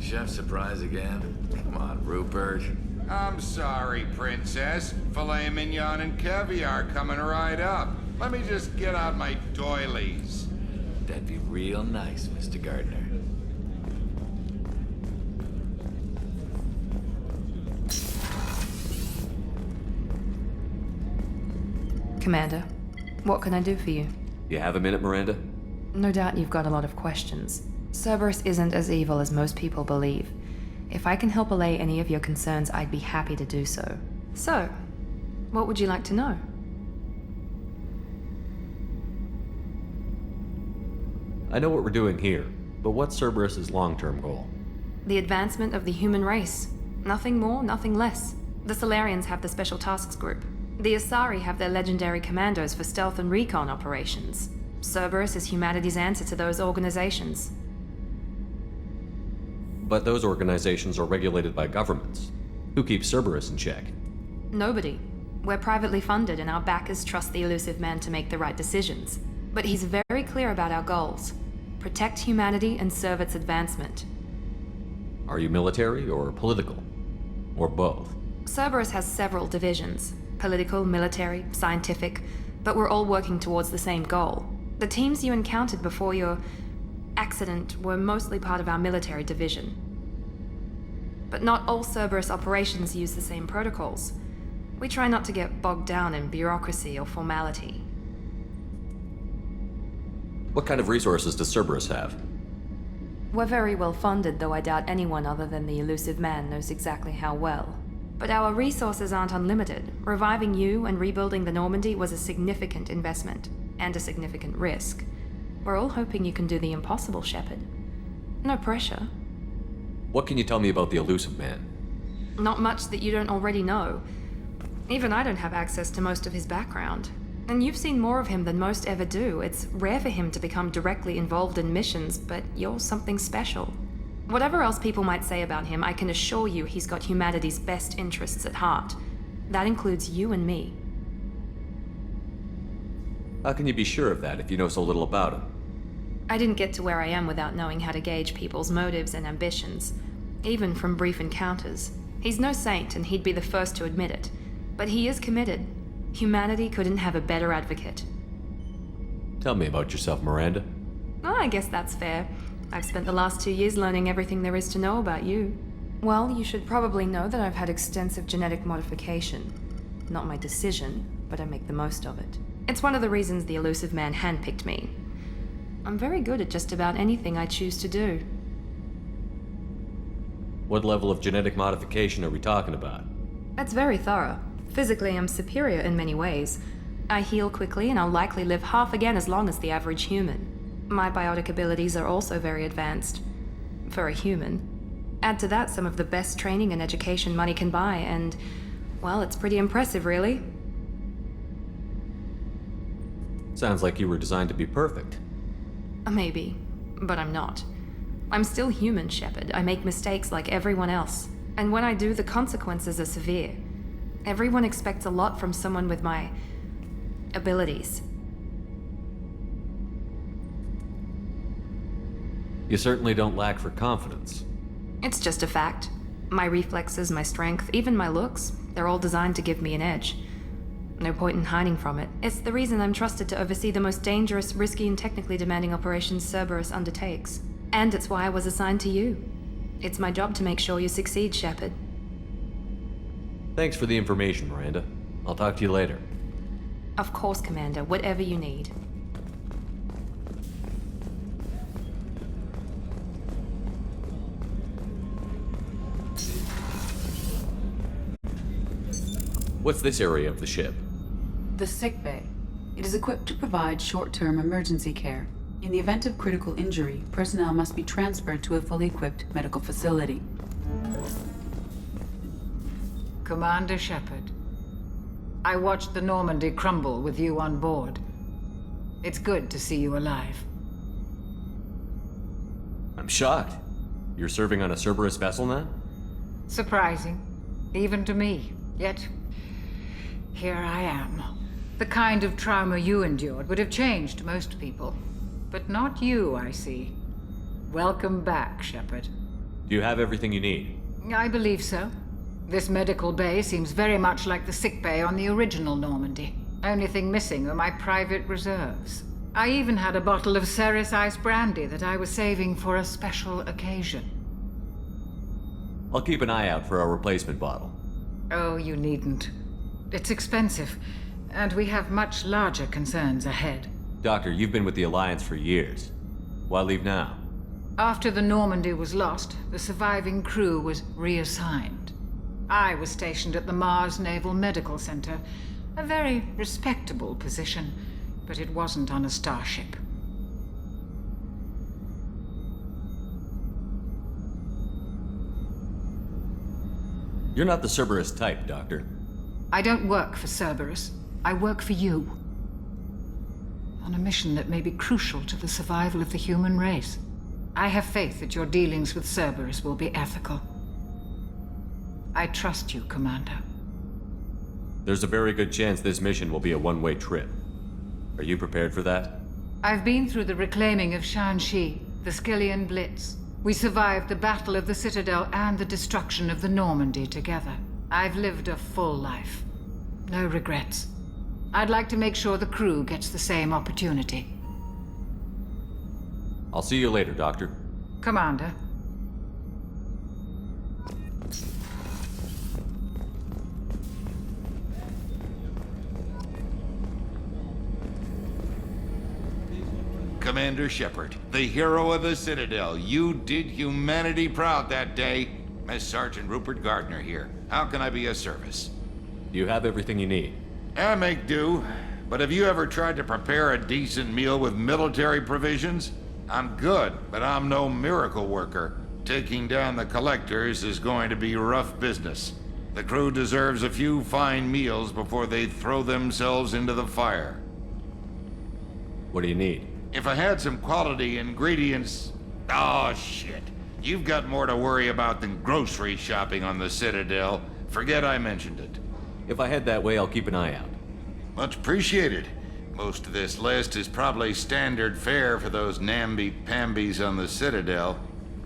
V: Chef surprise again? Come on, Rupert.
W: I'm sorry, Princess. Filet mignon and caviar coming right up. Let me just get out my doilies.
V: That'd be real nice, Mr. Gardner.
A: Commander, what can I do for you?
H: You have a minute, Miranda?
A: No doubt you've got a lot of questions. Cerberus isn't as evil as most people believe. If I can help allay any of your concerns, I'd be happy to do so. So, what would you like to know?
H: I know what we're doing here, but what's Cerberus's long-term goal?
A: The advancement of the human race. Nothing more, nothing less. The Solarians have the Special Tasks Group. The Asari have their legendary commandos for stealth and recon operations. Cerberus is humanity's answer to those organizations.
H: But those organizations are regulated by governments. Who keeps Cerberus in check?
A: Nobody. We're privately funded and our backers trust the elusive man to make the right decisions. But he's very clear about our goals. Protect humanity and serve its advancement.
H: Are you military or political? Or both?
A: Cerberus has several divisions. Political, military, scientific, but we're all working towards the same goal. The teams you encountered before your accident were mostly part of our military division. But not all Cerberus operations use the same protocols. We try not to get bogged down in bureaucracy or formality.
H: What kind of resources does Cerberus have?
A: We're very well funded, though I doubt anyone other than the elusive man knows exactly how well. But our resources aren't unlimited. Reviving you and rebuilding the Normandy was a significant investment, and a significant risk. We're all hoping you can do the impossible, Shepard. No pressure.
H: What can you tell me about the elusive man?
A: Not much that you don't already know. Even I don't have access to most of his background. And you've seen more of him than most ever do. It's rare for him to become directly involved in missions, but you're something special. Whatever else people might say about him, I can assure you he's got humanity's best interests at heart. That includes you and me.
H: How can you be sure of that if you know so little about him?
A: I didn't get to where I am without knowing how to gauge people's motives and ambitions, even from brief encounters. He's no saint, and he'd be the first to admit it. But he is committed. Humanity couldn't have a better advocate.
H: Tell me about yourself, Miranda.
A: Oh, I guess that's fair. I've spent the last 2 years learning everything there is to know about you. Well, you should probably know that I've had extensive genetic modification. Not my decision, but I make the most of it. It's one of the reasons the elusive man handpicked me. I'm very good at just about anything I choose to do.
H: What level of genetic modification are we talking about?
A: That's very thorough. Physically, I'm superior in many ways. I heal quickly, and I'll likely live half again as long as the average human. My biotic abilities are also very advanced. For a human. Add to that some of the best training and education money can buy, and, well, it's pretty impressive, really.
H: Sounds like you were designed to be perfect.
A: Maybe, but I'm not. I'm still human, Shepard. I make mistakes like everyone else. And when I do, the consequences are severe. Everyone expects a lot from someone with my abilities.
H: You certainly don't lack for confidence.
A: It's just a fact. My reflexes, my strength, even my looks, they're all designed to give me an edge. No point in hiding from it. It's the reason I'm trusted to oversee the most dangerous, risky, and technically demanding operations Cerberus undertakes. And it's why I was assigned to you. It's my job to make sure you succeed, Shepard.
H: Thanks for the information, Miranda. I'll talk to you later.
A: Of course, Commander. Whatever you need.
H: What's this area of the ship?
Q: The sick bay. It is equipped to provide short-term emergency care. In the event of critical injury, personnel must be transferred to a fully equipped medical facility.
D: Commander Shepard, I watched the Normandy crumble with you on board. It's good to see you alive.
H: I'm shocked. You're serving on a Cerberus vessel now?
D: Surprising, even to me. Yet, here I am. The kind of trauma you endured would have changed most people. But not you, I see. Welcome back, Shepard.
H: Do you have everything you need?
D: I believe so. This medical bay seems very much like the sick bay on the original Normandy. Only thing missing are my private reserves. I even had a bottle of Ceres Ice brandy that I was saving for a special occasion.
H: I'll keep an eye out for a replacement bottle.
D: Oh, you needn't. It's expensive, and we have much larger concerns ahead.
H: Doctor, you've been with the Alliance for years. Why leave now?
D: After the Normandy was lost, the surviving crew was reassigned. I was stationed at the Mars Naval Medical Center, a very respectable position, but it wasn't on a starship.
H: You're not the Cerberus type, Doctor.
D: I don't work for Cerberus. I work for you. On a mission that may be crucial to the survival of the human race. I have faith that your dealings with Cerberus will be ethical. I trust you, Commander.
H: There's a very good chance this mission will be a one-way trip. Are you prepared for that?
D: I've been through the reclaiming of Shanxi, the Skillian Blitz. We survived the Battle of the Citadel and the destruction of the Normandy together. I've lived a full life. No regrets. I'd like to make sure the crew gets the same opportunity.
H: I'll see you later, Doctor.
D: Commander.
W: Commander Shepard, the hero of the Citadel. You did humanity proud that day. Master Sergeant Rupert Gardner here. How can I be of service?
H: You have everything you need.
W: I make do. But have you ever tried to prepare a decent meal with military provisions? I'm good, but I'm no miracle worker. Taking down the collectors is going to be rough business. The crew deserves a few fine meals before they throw themselves into the fire.
H: What do you need?
W: If I had some quality ingredients... Oh, shit. You've got more to worry about than grocery shopping on the Citadel. Forget I mentioned it.
H: If I head that way, I'll keep an eye out.
W: Much appreciated. Most of this list is probably standard fare for those namby-pambies on the Citadel.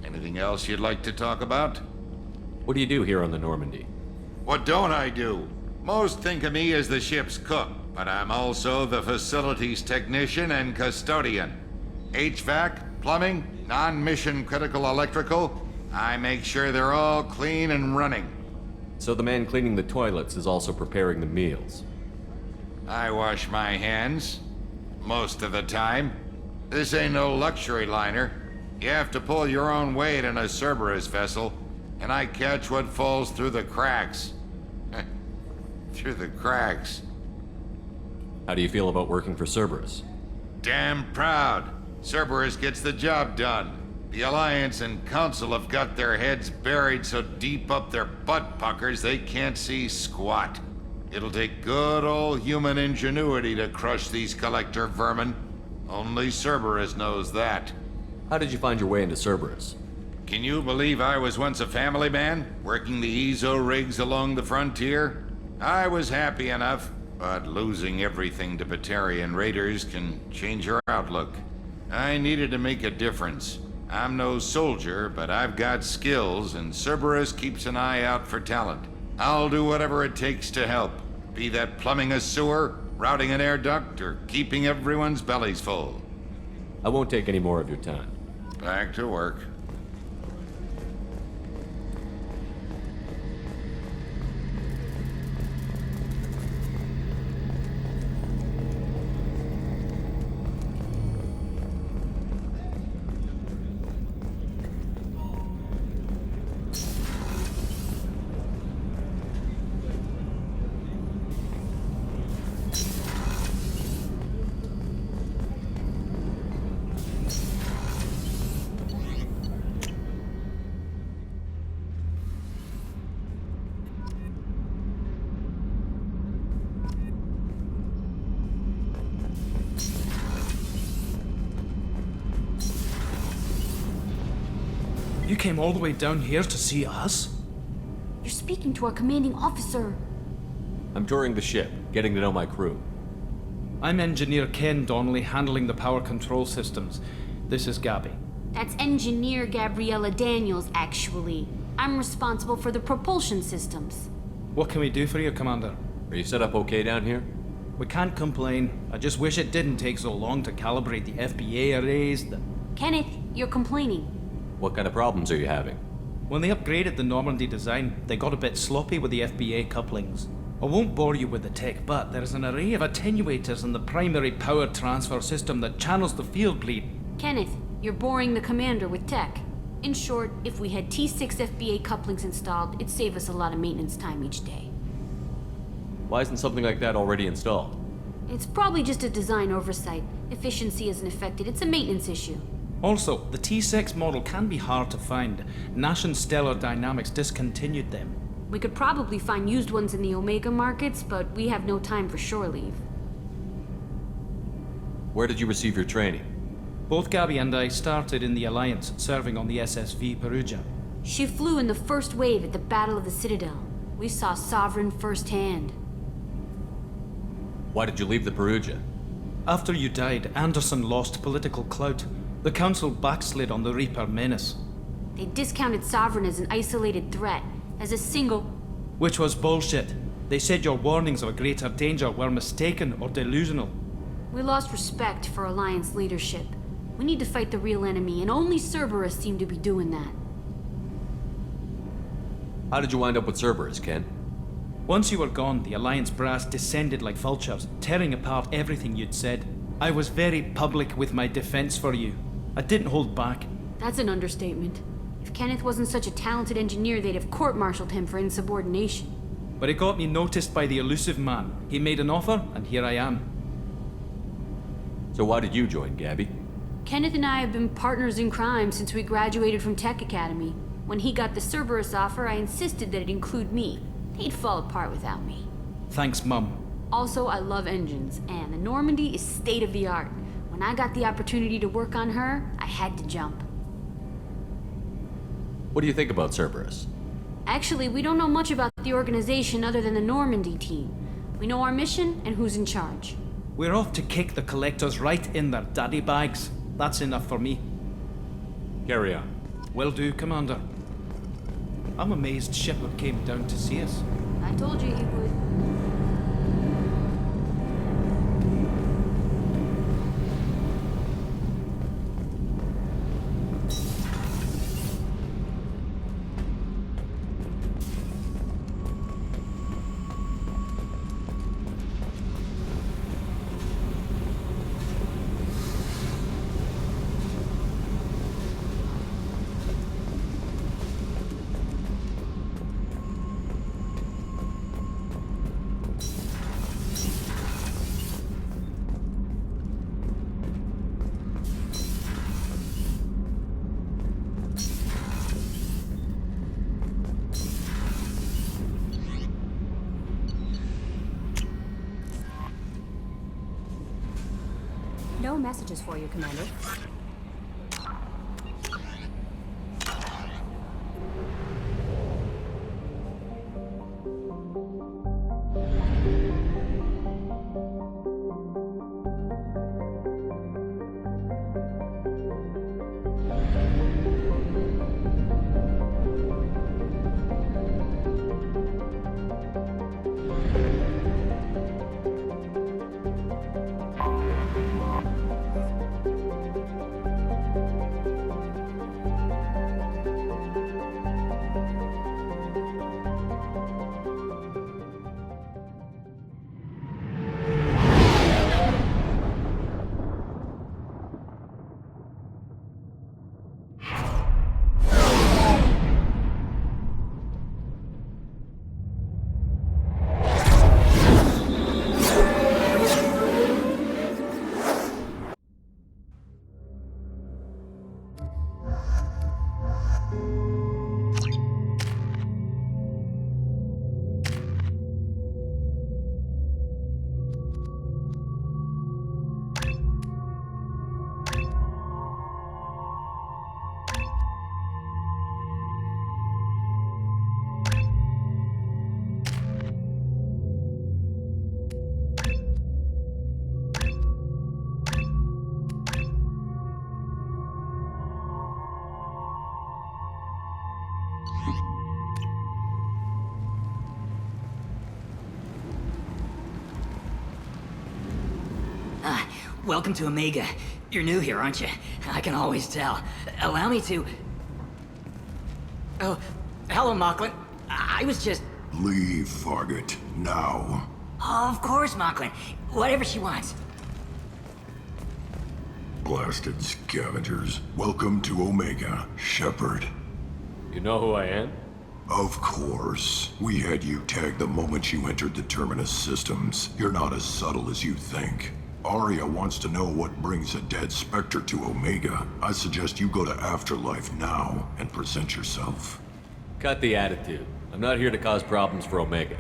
W: Anything else you'd like to talk about?
H: What do you do here on the Normandy?
W: What don't I do? Most think of me as the ship's cook, but I'm also the facilities technician and custodian. HVAC, plumbing, non-mission critical electrical. I make sure they're all clean and running.
H: So the man cleaning the toilets is also preparing the meals.
W: I wash my hands. Most of the time. This ain't no luxury liner. You have to pull your own weight in a Cerberus vessel, and I catch what falls through the cracks. Through the cracks.
H: How do you feel about working for Cerberus?
W: Damn proud. Cerberus gets the job done. The Alliance and Council have got their heads buried so deep up their butt puckers they can't see squat. It'll take good old human ingenuity to crush these Collector vermin. Only Cerberus knows that.
T: How did you find your way into Cerberus?
W: Can you believe I was once a family man, working the EZO rigs along the frontier? I was happy enough, but losing everything to Batarian raiders can change your outlook. I needed to make a difference. I'm no soldier, but I've got skills, and Cerberus keeps an eye out for talent. I'll do whatever it takes to help, be that plumbing a sewer, routing an air duct, or keeping everyone's bellies full.
T: I won't take any more of your time.
W: Back to work.
F: You came all the way down here to see us?
G: You're speaking to our commanding officer.
T: I'm touring the ship, getting to know my crew.
F: I'm Engineer Ken Donnelly, handling the power control systems. This is Gabby.
G: That's Engineer Gabriella Daniels, actually. I'm responsible for the propulsion systems.
F: What can we do for you, Commander?
T: Are you set up okay down here?
F: We can't complain. I just wish it didn't take so long to calibrate the FBA arrays.
G: Kenneth, you're complaining.
T: What kind of problems are you having?
F: When they upgraded the Normandy design, they got a bit sloppy with the FBA couplings. I won't bore you with the tech, but there is an array of attenuators in the primary power transfer system that channels the field bleed.
G: Kenneth, you're boring the commander with tech. In short, if we had T6 FBA couplings installed, it'd save us a lot of maintenance time each day.
T: Why isn't something like that already installed?
G: It's probably just a design oversight. Efficiency isn't affected, it's a maintenance issue.
F: Also, the T6 model can be hard to find. Nash and Stellar Dynamics discontinued them.
G: We could probably find used ones in the Omega markets, but we have no time for shore leave.
T: Where did you receive your training?
F: Both Gabby and I started in the Alliance, serving on the SSV Perugia.
G: She flew in the first wave at the Battle of the Citadel. We saw Sovereign firsthand.
T: Why did you leave the Perugia?
F: After you died, Anderson lost political clout. The Council backslid on the Reaper menace.
G: They discounted Sovereign as an isolated threat, as a single...
F: Which was bullshit. They said your warnings of a greater danger were mistaken or delusional.
G: We lost respect for Alliance leadership. We need to fight the real enemy, and only Cerberus seemed to be doing that.
T: How did you wind up with Cerberus, Ken?
F: Once you were gone, the Alliance brass descended like vultures, tearing apart everything you'd said. I was very public with my defense for you. I didn't hold back.
G: That's an understatement. If Kenneth wasn't such a talented engineer, they'd have court-martialed him for insubordination.
F: But it got me noticed by the elusive man. He made an offer, and here I am.
T: So why did you join, Gabby?
G: Kenneth and I have been partners in crime since we graduated from Tech Academy. When he got the Cerberus offer, I insisted that it include me. They'd fall apart without me.
F: Thanks, Mum.
G: Also, I love engines, and the Normandy is state-of-the-art. When I got the opportunity to work on her, I had to jump.
T: What do you think about Cerberus?
G: Actually, we don't know much about the organization other than the Normandy team. We know our mission and who's in charge.
F: We're off to kick the Collectors right in their daddy bags. That's enough for me.
T: Carry on.
F: Will do, Commander. I'm amazed Shepard came down to see us.
G: I told you he would.
S: no messages for you, Commander.
E: Welcome to Omega. You're new here, aren't you? I can always tell. Allow me to... Oh, hello, Mocklin. I was just...
I: Leave, Fargate. Now.
E: Of course, Mocklin. Whatever she wants.
I: Blasted scavengers. Welcome to Omega, Shepard.
H: You know who I am?
I: Of course. We had you tagged the moment you entered the Terminus systems. You're not as subtle as you think. Aria wants to know what brings a dead Spectre to Omega. I suggest you go to Afterlife now and present yourself.
H: Cut the attitude. I'm not here to cause problems for Omega.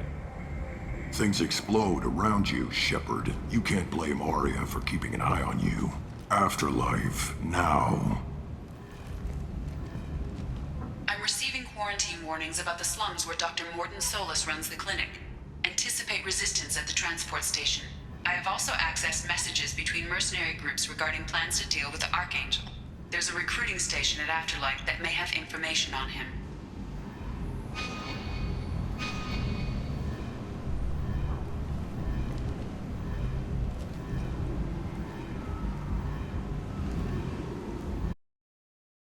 I: Things explode around you, Shepard. You can't blame Aria for keeping an eye on you. Afterlife now.
Q: I'm receiving quarantine warnings about the slums where Dr. Mordin Solus runs the clinic. Anticipate resistance at the transport station. I have also accessed messages between mercenary groups regarding plans to deal with the Archangel. There's a recruiting station at Afterlife that may have information on him.